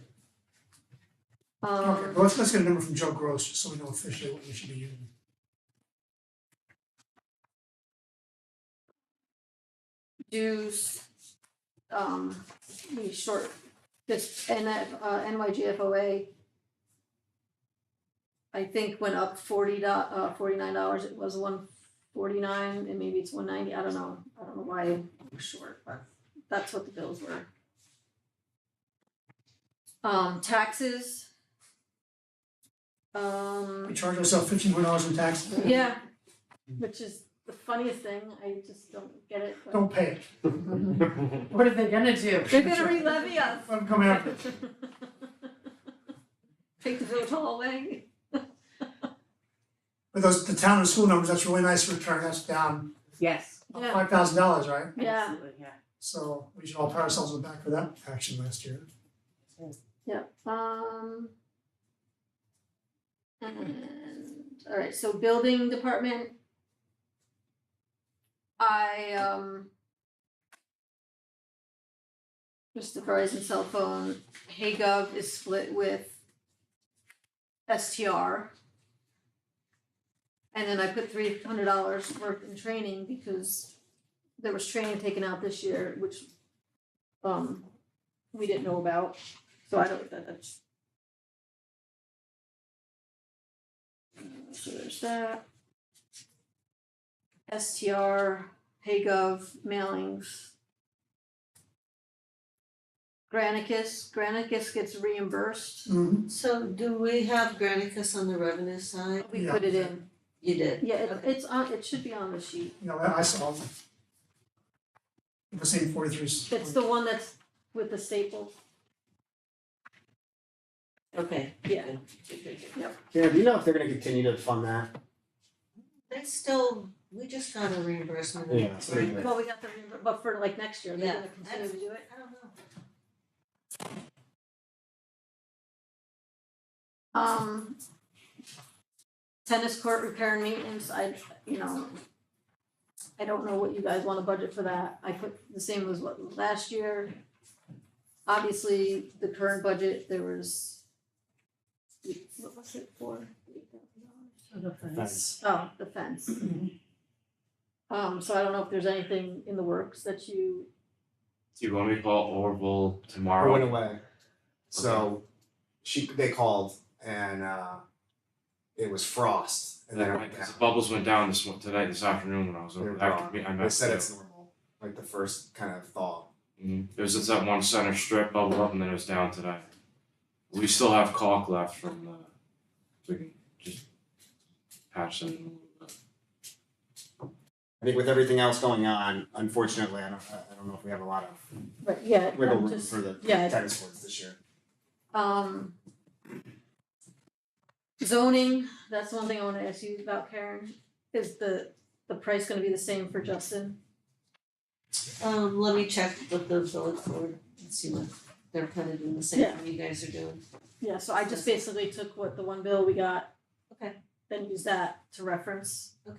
well, let's get a number from Joe Gross, just so we know officially what we should be using. Dues, we short, this, and that, NYGFOA, I think went up $49, it was $149, and maybe it's $190, I don't know why we're short, but that's what the bills were. Taxes. We charge ourselves $1,500 in taxes. Yeah, which is the funniest thing, I just don't get it, but Don't pay it. What are they gonna do? they're gonna re-levy us. Let them come after us. Take the village hall away. But the town and school numbers, that's really nice return, that's down Yes. Yeah. $5,000, right? Yeah. Absolutely, yeah. So we should all pat ourselves on the back for that action last year. Yeah, and, alright, so building department. Just the Verizon cell phone, HeyGov is split with STR. And then I put $300 worth in training because there was training taken out this year, which we didn't know about, so I don't, that's. So there's that. STR, HayGov, mailings. Granicus gets reimbursed, So do we have Granicus on the revenue side? we Yeah. put it in, You did? yeah, Okay. it's on, it should be on the sheet. You know, I saw the same 43. It's the one that's with the staple, Okay. yeah. Good. Yeah, do you know if they're gonna continue to fund that? We just got a reimbursement. Yeah, so they- Well, we got the, but for like next year, they're Yeah, gonna continue to do it. I don't know. Tennis court repair and maintenance, I don't know what you guys wanna budget for that, I put the same as what was last year. Obviously, the current budget, there was, what was it for? $8,000? Fence. Oh, the fence. So I don't know if there's anything in the works that you, Do you want me to call Orville I tomorrow? went away. So they called and it was frost and then it went down. The bubbles went down this afternoon when I was They over were there. gone. I They met said you. it's normal, like the first kind of thaw. There's just that one center strip bubble up and then it was down today. We still have caulk left from we can just patch them in a little bit. I think with everything else going on, unfortunately, I don't know if we have a lot of but yeah, wiggle I'm room just, for the yeah. tennis courts this year. Zoning, that's one thing I wanna ask you about, Karen, is the price gonna be the same for Justin? Let me check with the village board and see what they're kind of doing the same Yeah. thing you guys are doing. Yeah, so I just basically took what the one bill we got. Okay. Then used that to reference. Okay.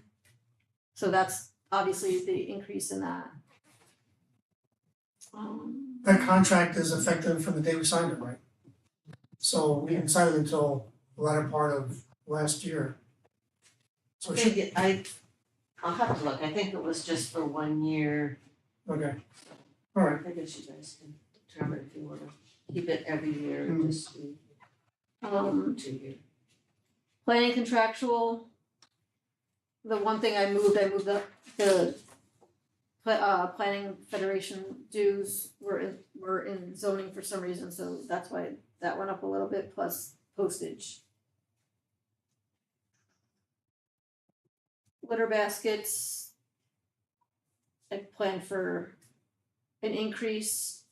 So that's obviously the increase in that. That contract is effective from the day we signed it, right? So we haven't signed it until the latter part of last year. So I it should, think I'll have to look, I think it was just for 1 year. okay, all right. I guess you guys can determine if you wanna keep it every year or Mhm. just do 2 year. Planning contractual. The one thing I moved up the planning federation dues were in zoning for some reason, so that's why that went up a little bit, plus postage. Litter baskets. I planned for an increase.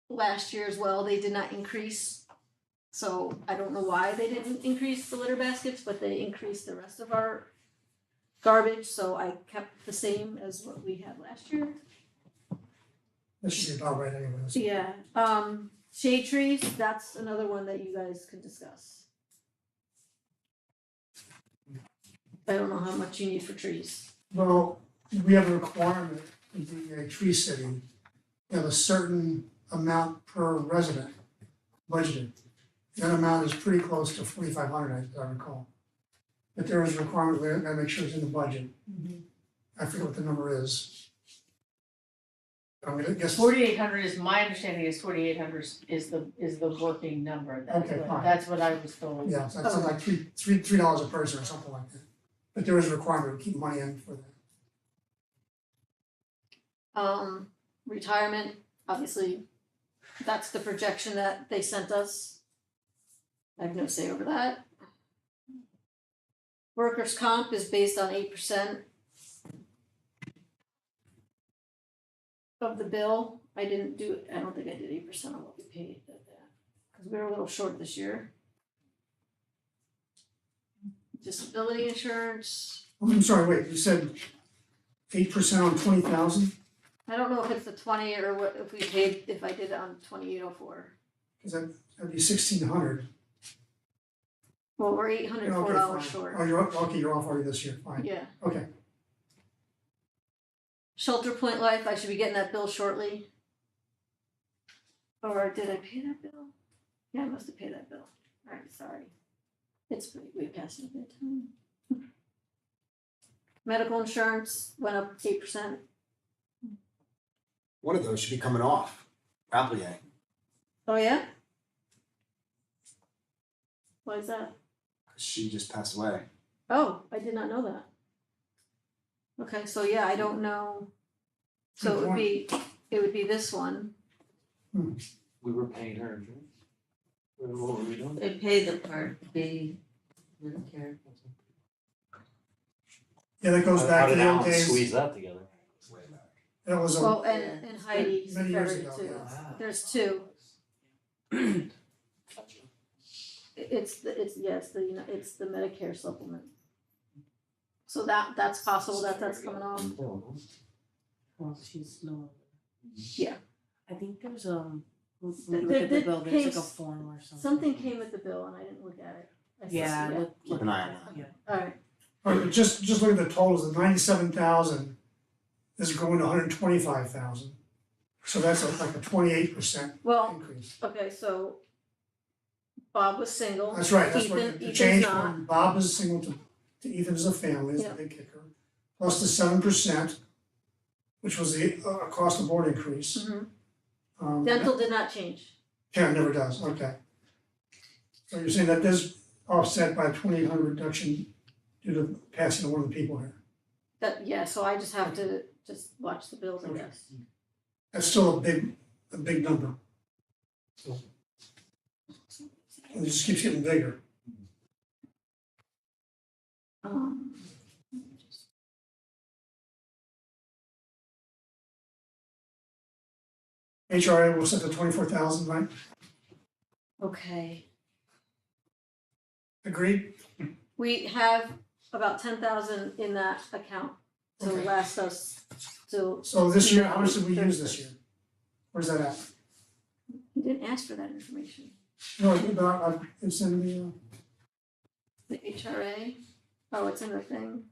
Last year as well, they did not increase. So I don't know why they didn't increase the litter baskets, but they increased the rest of our garbage, so I kept the same as what we had last year. That should be about right anyways. Yeah, shade trees, that's another one that you guys could discuss. I don't know how much you need for trees. Well, we have a requirement to be a tree city. You have a certain amount per resident budgeted. That amount is pretty close to 4,500, as I recall. But there is a requirement, we gotta make sure it's in the budget. I forget what the number is. I'm gonna guess. 4,800 is, my understanding is 4,800 is the working number, Okay, fine. that's what I was told. Yeah, so that's like three dollars a person or something like that. But there is a requirement to keep money in for that. Retirement, obviously, that's the projection that they sent us. I have no say over that. Workers' comp is based on 8% of the bill. I don't think I did 8% of what we paid at that, because we were a little short this year. Disability insurance, I'm sorry, wait, you said 8% on 20,000? I don't know if it's the 20 or what, if I did it on 2804. Cause that'd be 1,600. Well, we're Okay, $804 fine. short. Oh, you're off already this year, fine, Yeah. okay. Shelter Point Life, I should be getting that bill shortly. Or did I pay that bill? Yeah, I must have paid that bill. Alright, sorry. It's pretty, way past your bedtime. Medical insurance went up 8%. One of those should be coming off, probably. Oh, yeah? Why is that? She just passed away. Oh, I did not know that. Okay, so yeah, I don't know. So it would be this one. We were paying her insurance. What were we doing? They pay the Part B Medicare. Yeah, that goes back to the old How did Alan days. squeeze that together? That was Well, a, and Heidi many years Ferretti ago, too. yeah. There's two. It's the Medicare supplement. So that's possible that's coming off. Well, she's no. Yeah. I think there's when There- you look at the there bill, there's like a came form or something. Something came with the bill and I didn't look at it. I still Yeah, see that. look an eye at on that, yeah. Alright, all right, just look at the totals, the 97,000 is going to 125,000. So that's like a 28% well, increase. okay, so Bob was single. That's right, that's what the Ethan's change not. from Bob is single to Ethan as a family is the Yeah. big kicker. Plus the 7%, which was the across the board increase. Mhm. Dental. Did not change. Yeah, it never does, okay. So you're saying that is offset by a 2,800 reduction due to passing of one of the people here. So I just have to just watch the bills, I Okay. guess. That's still a big number. And it just keeps getting bigger. HRA will set to 24,000, right? Okay. Agreed? We have about 10,000 in that account to Okay. last us till. So this year, how much did we use this year? Where's that at? You didn't ask for that information. No, but it's in the, The HRA, oh, it's in the thing.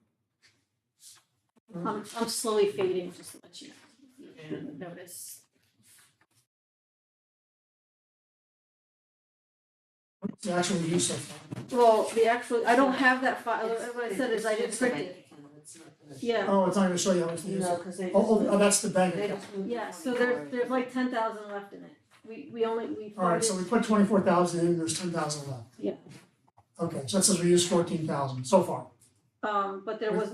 I'm slowly fading, just to let you know. You didn't notice. the actual use so far. Well, I don't have that file, what I said is I didn't print it. Yeah, Oh, it's not gonna show you how much we use. No, cause they Oh, that's the bank they account. just moved yeah, it so forward. there's like 10,000 left in it. We All right, so funded, we put 24,000 in, there's 10,000 left. Yeah. Okay, so that says we used 14,000 so far. but there was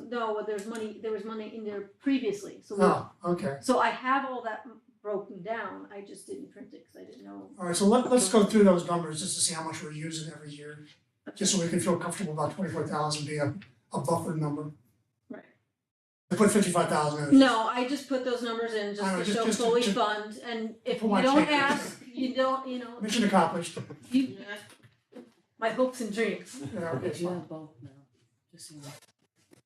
money in there previously, so Oh, okay. so I have all that broken down, I just didn't print it, cause I didn't know. All right, so let's go through those numbers just to see how much we're using every year. Just so we can feel comfortable about 24,000 being a buffered number. Right. I put 55,000 in. No, I just put those numbers in I just know, to just- show just to- fully to- fund, and if Put you my don't check in. ask, you don't, Mission accomplished. you, my hopes and dreams. Yeah, okay, But you fine. have both now, just so you know.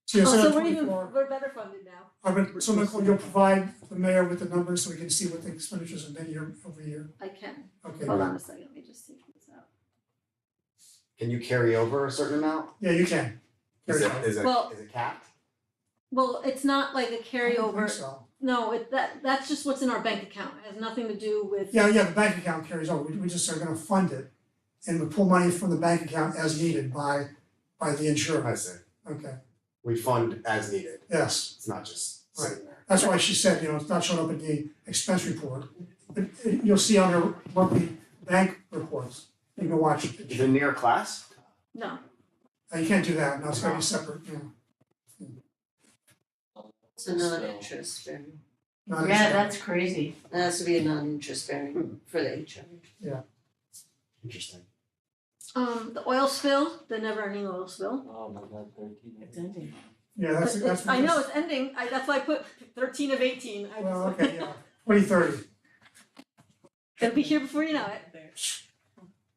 So you're Oh, saying so twenty-four. we're better funded now. All right, so Nicole, you'll provide the mayor with the numbers so we can see what the expenditures have been year over year. I can, Okay, hold on a second, let me just take this out. Can you carry over a certain amount? yeah, you can. Is Carry it, on. is it, Well- is it capped? Well, it's not like a I don't carryover, think so. no, that's just what's in our bank account, it has nothing to do with. Yeah, the bank account carries over, we just are gonna fund it. And we pull money from the bank account as needed by the insurer. I see. Okay, We fund as needed. yes, It's not just sitting there. that's why she said, it's not showing up in the expense report. But you'll see on her monthly bank reports, you can watch it. Is it near class? No, You can't do that, no, it's gotta be separate, It's a non-interest bearing. Not Yeah, as- that's crazy. It has to be a non-interest bearing for the HRA. Interesting. the oil spill, the never ending oil spill. Oh my god, 13. It's ending. Yeah, that's. I know, it's ending, that's why I put 13 of 18, I Well, was okay, yeah, 2030, it'll be here before you know it.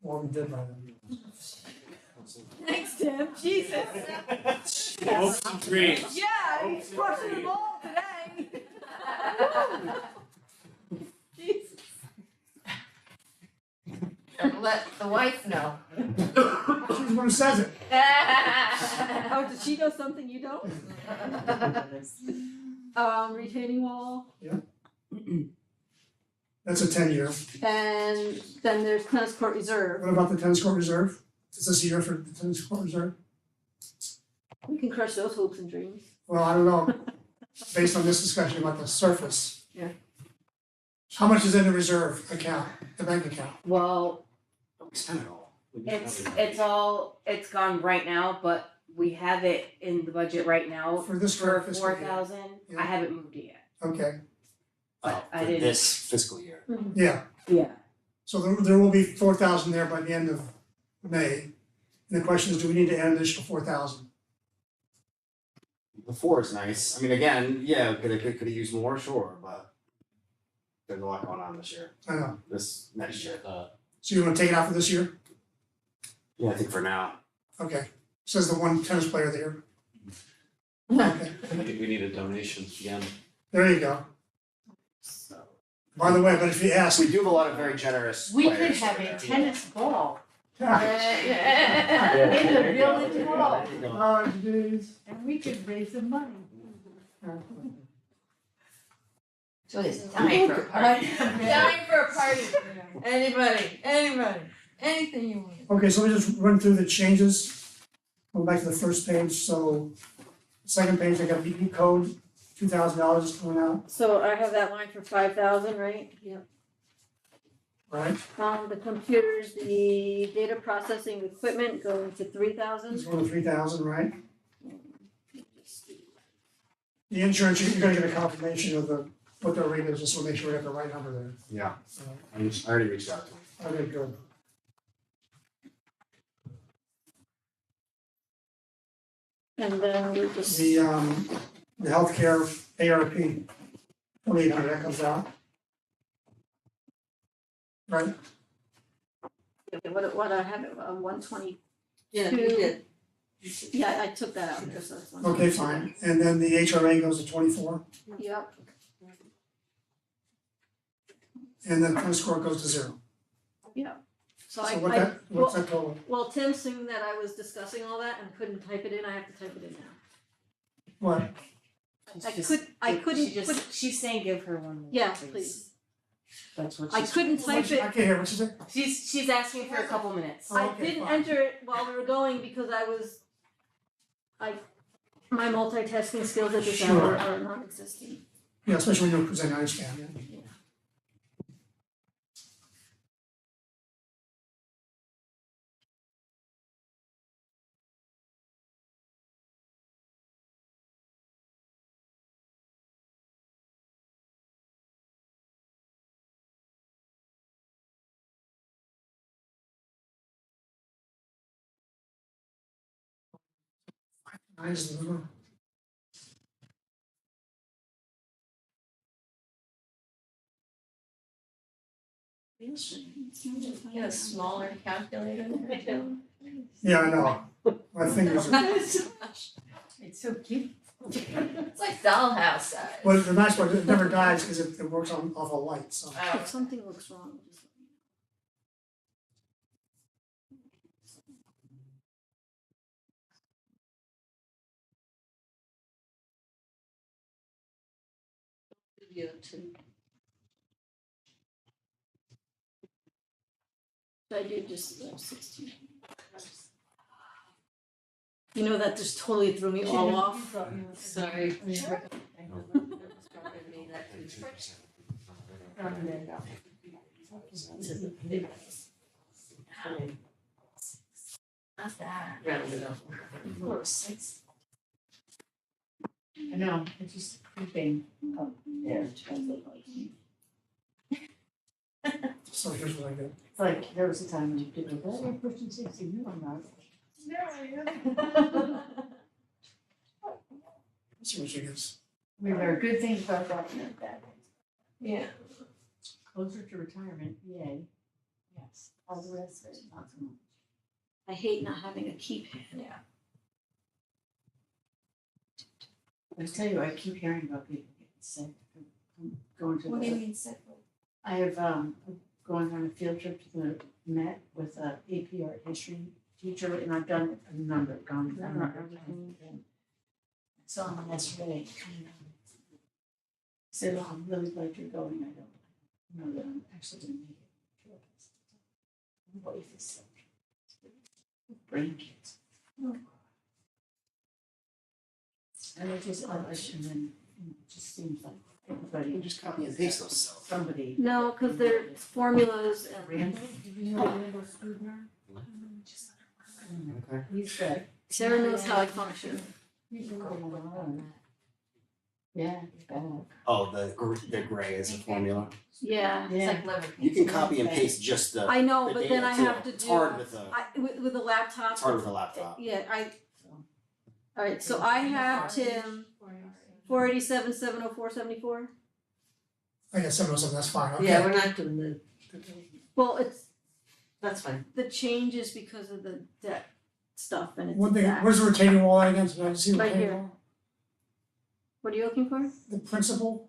well, we did by then. Thanks, Tim, Jesus. Hopes and dreams. Yeah, he's crushing the ball today. Jesus. And let the wife know. She's the one who says it. Oh, did she know something you don't? Retaining wall, That's a 10-year. and then there's tennis court reserve. What about the tennis court reserve? Is this a year for the tennis court reserve? We can crush those hopes and dreams. Well, I don't know, based on this discussion about the surface. Yeah. How much is in the reserve account, the bank account? Well, We spent it all. it's gone right now, but we have it in the budget right now For this for current fiscal year? 4,000. Yeah. I haven't moved it yet. Okay, But I For didn't- this fiscal year. yeah, Yeah. so there will be 4,000 there by the end of May. And the question is, do we need to add an additional 4,000? The 4 is nice. I mean, again, yeah, could have used more, sure, but there's a lot going on this year, I know, next year. so you wanna take it out for this year? Yeah, I think for now. Okay, says the one tennis player there. Okay, I think we need a donation again. there you go. By the way, but if you ask, We do have a lot of very generous We could players. have a tennis ball in oh the village hall, jeez. and we could raise some money. So it's time for a party. Time for a party. Anybody, anything you want. Okay, so let me just run through the changes. Go back to the first page, so second page, I got the E code, $2,000 coming out, So I have that line for 5,000, right? Yep. right? The computers, the data processing equipment going to 3,000. It's going to 3,000, right? The insurance, you're gonna get a confirmation of what their rate is, just to make sure we have the right number there. Yeah, So, I already reached out to him. okay, good. And then we're just, The healthcare ARP, 2,800, that comes out. Right, what I have, 120, Yeah, we did. yeah, I took that out because that's one. okay, fine, and then the HRA goes to 24, Yep, and then tennis court goes to 0. so So well, what's that total? well, Tim seeing that I was discussing all that and couldn't type it in, I have to type it in now. What? I couldn't put, She's saying give her 1 minute, yeah, please. That's what I she's. couldn't type I it, can't hear what you said. She's asking for a couple minutes. Oh, I okay, didn't fine. enter it while we were going because my multitasking skills at this hour Sure. are non-existent. Yeah, especially when you're presenting, I understand, yeah. Nice, little. Get a smaller calculator there too. Yeah, I know, my fingers are, It's so cute. It's like dollhouse size. well, the nice part, it never dies because it works off a light, so. Oh. If something looks wrong, just let me know. You too. I did just 16. You know, that just totally threw me all off. Sorry. Not that. Round it up. Or 6. I know, it's just creeping up there. So here's what I get. It's like, there was a time when you did go, oh, you're pushing 60, no, I'm not. No, I am. Let's see what she gets. We there are good things about that and bad things. Yeah. Closer to retirement, yay. Yes, all the rest of it, not so much. I hate not having a keypad. Yeah. I tell you, I keep hearing about people getting sick. I'm going to What do you the, mean sick? I have, going on a field trip to the Met with a AP art history teacher, and I've done a number, gone a number of times. And I saw him yesterday, and said, oh, I'm really glad you're going, I don't know that I'm actually gonna make it. My wife is sick. brain cancer. And it just, and then it just seems like everybody. You just copy and paste those cells. Somebody. No, cause they're formulas and Randall, do you know Randall Scribner? Okay. He's the. Sarah knows how I function. He's the one. Yeah, he's bad. Oh, the gray is a formula. Yeah, It's like liver. You can copy and paste just the I know, the but then data I too. have to It's do, hard with a with a laptop. it's hard with a laptop. Yeah, alright, so I have Tim, 487, 704, 74. I got 707, that's fine, okay. Yeah, we're not doing the, Well, it's, that's fine. the changes because of the debt stuff and it's One thing, exact. where's the retaining wall at again, so I can see the Right retaining here. wall? What are you looking for? The principal?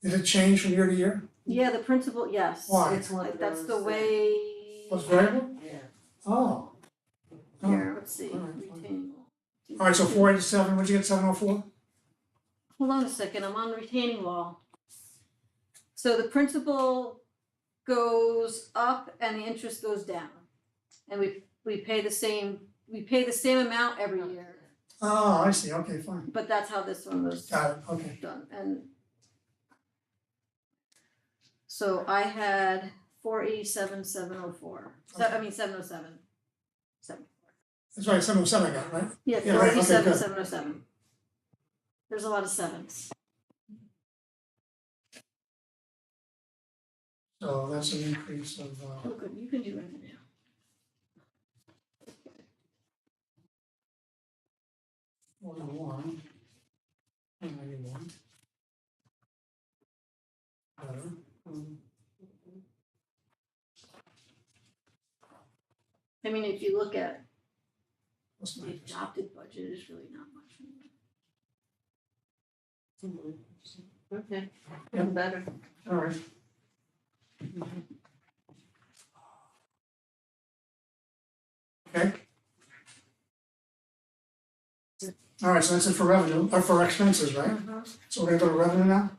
Did it change from year to year? Yeah, the principal, yes. Why? It's one of That's the those, way. Was variable? Yeah. Oh. Oh. Here, let's see, Alright, fine. retaining wall. Alright, so 487, what'd you get, 704? Hold on a second, I'm on retaining wall. So the principal goes up and the interest goes down. And we pay the same amount every year, Oh, I see, okay, fine. but that's how this one was Got it, okay. done, and so I had 487, 704, I mean 707. That's right, 707 I got, right? Yeah, Yeah, right, okay, 487, good. 707. There's a lot of sevens. So that's an increase of, Oh, good, you can do revenue. 101, 191. Better. I mean, if you look at What's the 9%? adopted budget, it's really not much. Okay, Yeah. better. All right. Okay. All right, so that's it for revenue, or for expenses, right? So we're gonna go to revenue now?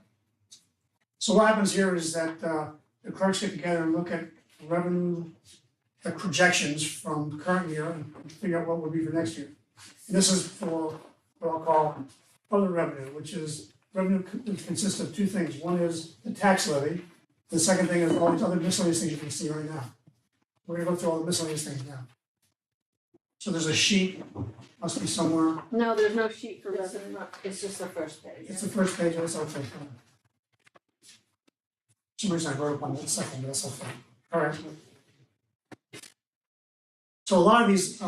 So what happens here is that the clerks get together and look at revenue, the projections from current year and figure out what would be for next year. And this is for what I'll call other revenue, which is revenue which consists of two things. One is the tax levy. The second thing is all these other miscellaneous things you can see right now. We're gonna go through all the miscellaneous things now. So there's a sheet, must be somewhere. No, there's no sheet for It's revenue. it's just the first page. It's the first page, that's okay. For some reason I wrote up on the second, but that's okay. All right. So a lot of these,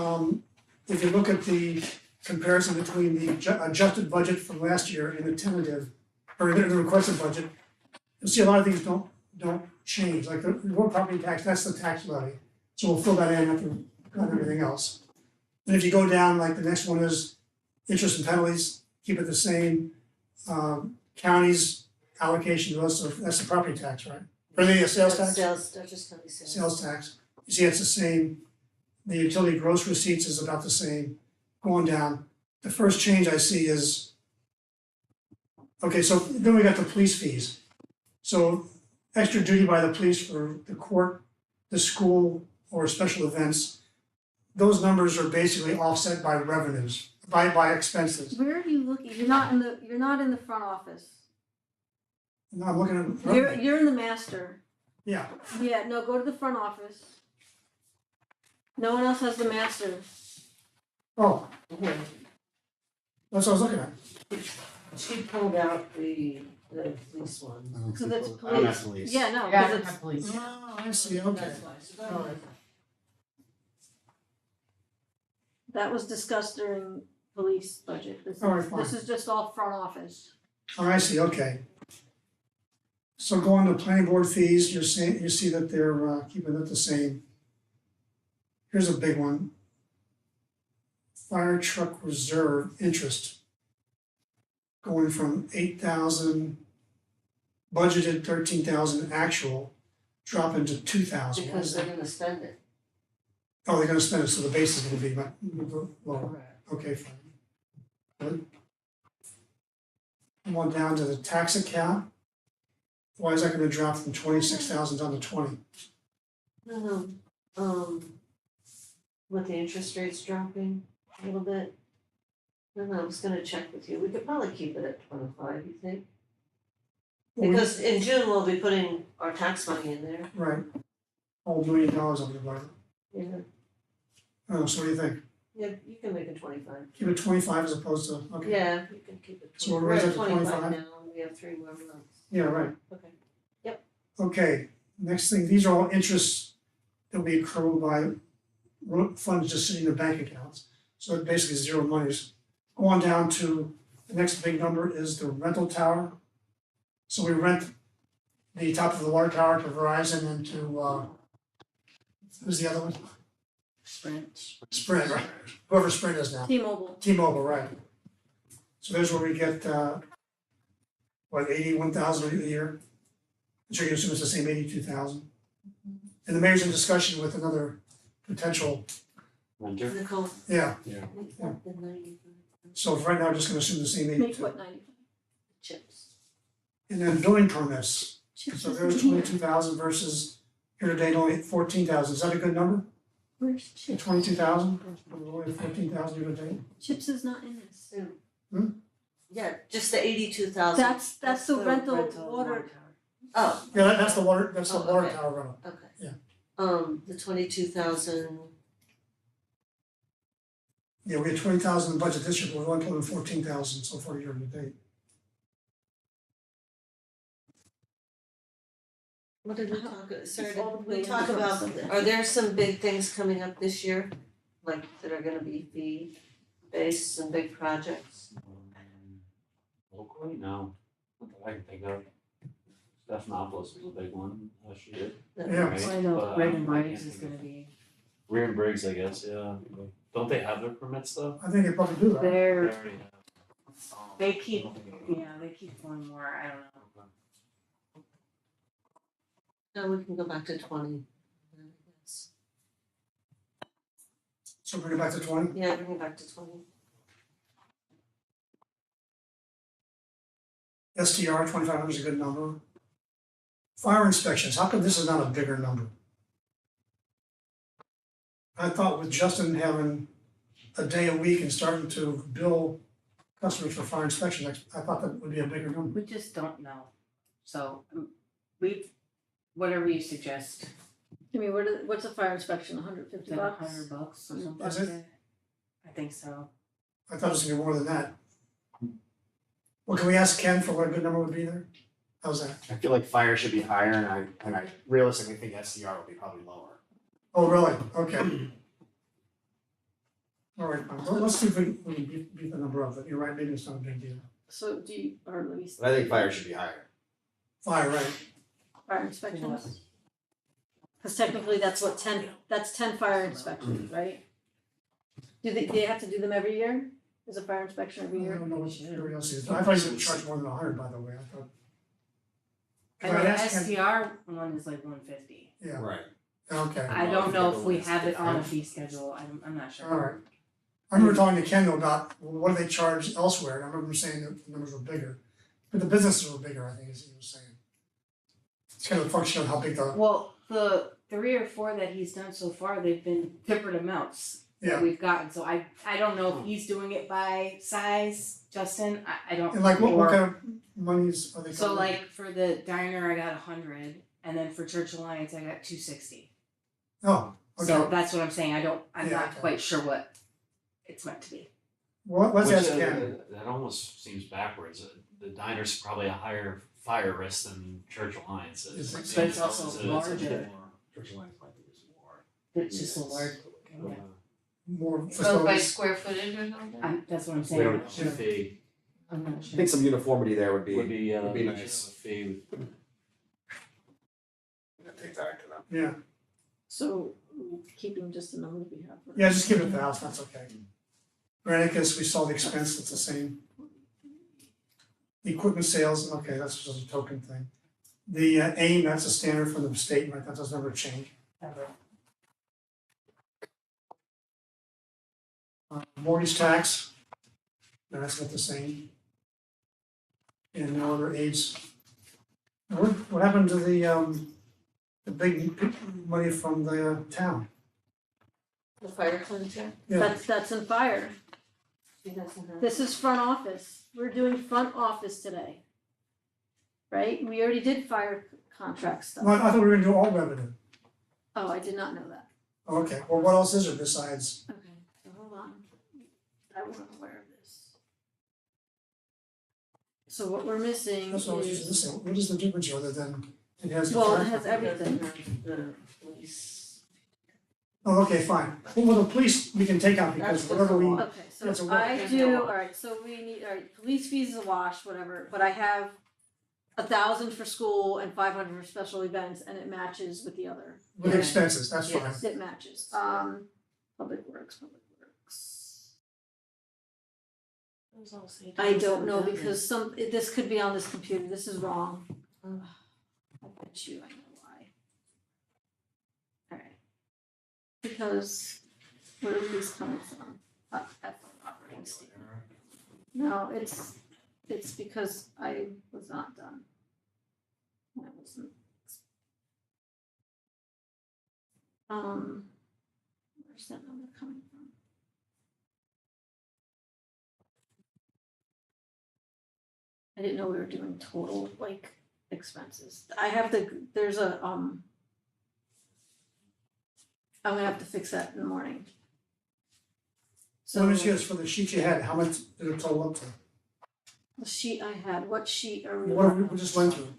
if you look at the comparison between the adjusted budget from last year and the tentative, or the requested budget, you'll see a lot of things don't change, like the real property tax, that's the tax levy. So we'll fill that in after got everything else. And if you go down, like the next one is interest and penalties, keep it the same. Counties allocation to us, so that's the property tax, right? Or the sales tax? Sales, Dutchess County sales. Sales tax, you see it's the same, the utility gross receipts is about the same, going down. The first change I see is, okay, so then we got the police fees. So extra duty by the police for the court, the school, or special events, those numbers are basically offset by revenues, by expenses. Where are you looking? You're not in the front office. No, I'm looking at, You're in the master. yeah, Yeah, no, go to the front office. No one else has the master. oh, that's what I was looking at. She pulled out the police one. Cause it's I'm at police. police. Yeah, no, Yeah, cause it's, police. Oh, I see, okay. That's why, so that All one- right. that was discussed during police budget. Alright, fine. This is just all front office. Oh, I see, okay. So going to planning board fees, you see that they're keeping it the same. Here's a big one. Fire truck reserve interest. Going from 8,000 budgeted, 13,000 actual, dropping to 2,000. Why Because is they're that? gonna spend it. Oh, they're gonna spend it, so the base is gonna be lower. Okay, fine. Good. Come on down to the tax account. Why is that gonna drop from 26,000 down to 20? No, with the interest rates dropping a little bit. I don't know, I was gonna check with you, we could probably keep it at 25, you think? Because in June, we'll be putting our tax money in there, Right. All $1 million of the budget. yeah, So what do you think? yeah, you can make it 25. Keep it 25 as opposed to, okay. Yeah, you can keep it 25. So we'll raise it to 25? We're at 25 now, and we have 3 more months, Yeah, right. okay. Okay, next thing, these are all interests that we accrue by funds just sitting in the bank accounts. So it basically zero monies. Go on down to, the next big number is the rental tower. So we rent the top of the water tower to Verizon and to, who's the other one? Sprint. Sprint, right, whoever Sprint is now. T-Mobile. T-Mobile, right. So there's where we get, what, 81,000 a year? I'm sure you assume it's the same 82,000. And the mayor's in discussion with another potential, Winter. Nicole, yeah, make that the 95 so for right now, we're just gonna assume the same Make 82. what, 95? chips. And then building permits, Chips so is there's in here. 22,000 versus year to date only 14,000, is that a good number? Where's Chips? 22,000, only 14,000 year to date? Chips is not in this. Yeah, just the 82,000. That's the rental water. tower. Oh, Yeah, that's the water, Oh, water okay. tower rental. okay. Yeah. The 22,000, Yeah, we had 20,000 in the budget this year, but we've only put in 14,000 so far year to date. what did we talk, sorry, It's all did we the talk building about, permits. are there some big things coming up this year? Like that are gonna be fee-based, some big projects? Locally, no, not that I can think of. Stephanopoulos was a big one last year. Yeah. right? I know But, Greg and I Briggs can't is think gonna of- be, Rear and Briggs, I guess, yeah. Don't they have their permits though? I think they probably do that. They they're, already have. they keep, yeah, they keep going more, I don't know. No, we can go back to 20. Yes. So bring it back to 20? Yeah, bring it back to 20. STR 2,500 is a good number. Fire inspections, how come this is not a bigger number? I thought with Justin having a day a week and starting to bill customers for fire inspection, I thought that would be a bigger number. We just don't know, so, whatever you suggest, I mean, what's a fire inspection, $150? is that $100 or something like Is it? that? I think so. I thought it was gonna be more than that. Well, can we ask Ken for what a good number would be there? How's that? I feel like fire should be higher and I realistically think SDR will be probably lower. Oh, really? Okay. All right, fine. Well, let's see if we can beat the number up, but you're right, maybe it's not a big deal. So do you, or let me, But I think fire should be higher. Fire, right, fire inspections? Cause technically that's what, that's 10 fire inspections, right? Do they have to do them every year? Is a fire inspection I every year? don't know what everybody else is, I thought you would charge more than 100, by the way, I thought. I 'Cause know I'd the asked Ken- STR one is like 150. Yeah, Right. okay, I don't know if we have it on a fee schedule, I'm not sure. all right. I remember talking to Ken though about, well, what do they charge elsewhere, and I remember him saying that the numbers were bigger. But the businesses were bigger, I think, as he was saying. It's kind of a function of how big the, Well, the 3 or 4 that he's done so far, they've been different amounts Yeah. that we've gotten, so I don't know if he's doing it by size, Justin, I don't. and like, what or- kind of monies are they So covering? like for the diner, I got 100, and then for Church Alliance, I got 260. Oh, So okay, that's what I'm saying, I'm Yeah, not okay. quite sure what it's meant to be. well, let's Which, ask Ken. that almost seems backwards. The diner's probably a higher fire risk than Church Alliance is. It's- But it's also It's a- larger. Church Alliance might be more. It's just a large, yeah. More Go by facilities. square footage or something? That's what I'm We saying, don't I'm know not the sure. fee, I'm not I sure. think some uniformity there would be would be nice. a fee. Take that into them. Yeah, So keeping just the number that we have. yeah, just give it 1,000, that's okay. Granicus, we saw the expense, it's the same. The equipment sales, okay, that's just a token thing. The AIM, that's a standard from the state, right, that doesn't ever change. Ever. Mortgage tax, that's not the same. And no other aids. What happened to the big money from the town? The fire contract, Yeah, That's in fire. she doesn't have. This is front office. We're doing front office today. Right? We already did fire contract stuff. well, I thought we were gonna do all revenue. Oh, I did not know that. Okay, well, what else is there besides, Okay, so hold on. I wasn't aware of this. So what we're missing that's what I was just is, listening, what is the difference other than it has the well, it fire- has everything. The police. Oh, okay, fine. Well, the police, we can take out because That's the whatever we, law. Okay, That's a so wash. I do, alright, so we need, alright, police fees is a wash, whatever, but I have 1,000 for school and 500 for special events, and it matches with the other. with expenses, that's fine. Yes, it matches. Public works. Those all say I don't know 27,000. because this could be on this computer, this is wrong. Ugh. I bet you I know why. Alright. Because where are these coming from? That's operating statement. No, it's because I was not done. I wasn't. Where's that number coming from? I didn't know we were doing total, like, expenses. I have there's a, I'm gonna have to fix that in the morning. So let me see So, this, for the sheet you had, how much did it total up to? the sheet I had, what sheet are we What on? we just went through?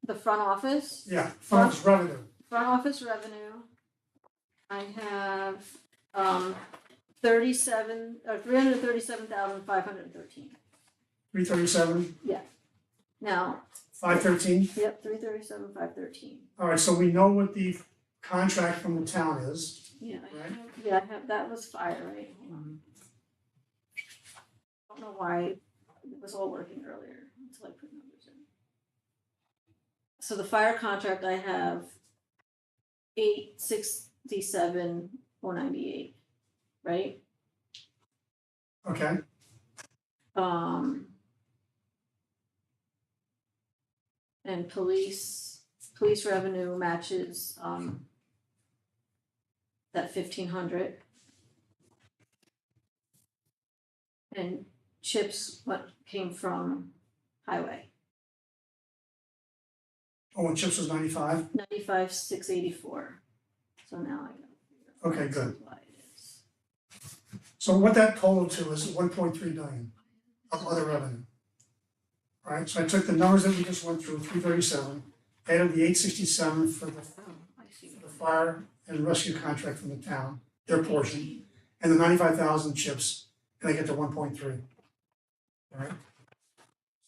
The front office, Yeah, funds revenue, front office revenue. I have, 337,513. 337, Now, 513. yep, 337,513. All right, so we know what the contract from the town is, Yeah, right? I have, that was fire, right? Hold on. I don't know why it was all working earlier until I put numbers in. So the fire contract I have 867,098, right? Okay, And police revenue matches, that 1,500. And chips, what came from highway, oh, and chips was 95, 95,684. So now I gotta figure out Okay, good. why it is. so what that totaled to is 1.3 million of other revenue. All right, so I took the numbers that we just went through, 337, added the 867 for the Oh, I see. the fire and rescue contract from the town, their portion, and the 95,000 chips, and I get to 1.3. All right?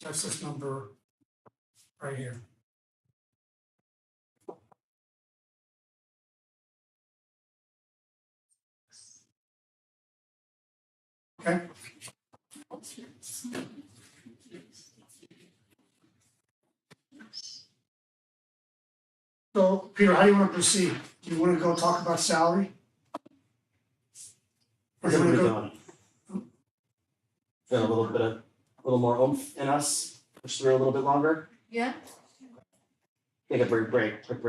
That's this number right here. Okay, so Peter, how do you wanna proceed? Do you wanna go talk about salary? Or do you wanna go? Feel a little more oomph in us, push through a little bit longer, Yeah, take a quick break if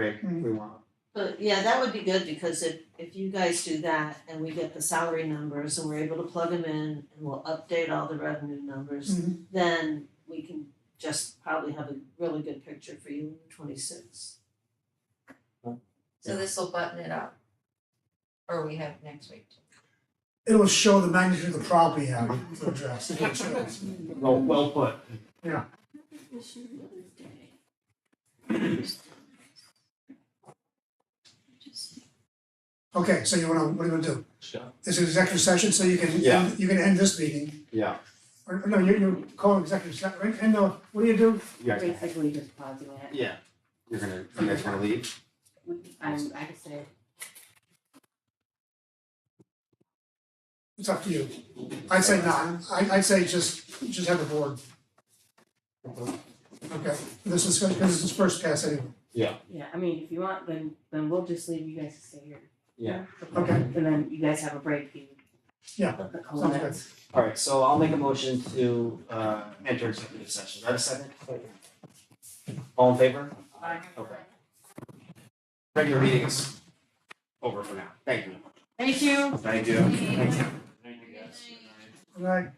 we want. But yeah, that would be good because if you guys do that and we get the salary numbers and we're able to plug them in and we'll update all the revenue numbers, Mhm. then we can just probably have a really good picture for you in 26. so this will button it up. Or we have next week. It will show the magnitude of the problem we have to address. It will show. Well put. Issue the other day. Okay, so what are you gonna do? This is executive session, so you can, Yeah. you can end this meeting. Yeah. Or no, you call executive session, right? And what do you do? You guys, Basically just pausing it. yeah, you guys wanna leave? I could say, It's up to you. I'd say not. I'd say just have the board. Okay, this is, because this is first pass anyway. yeah, I mean, if you want, then we'll just leave you guys to stay here. Yeah. Okay. And then you guys have a break, you. Yeah, The couple Sounds good. minutes. Alright, so I'll make a motion to enter executive session. Do I have a second? All in favor? Okay. Regular meeting is over for now. Thank you. Thank you. Thank you. Thank you guys. Good night.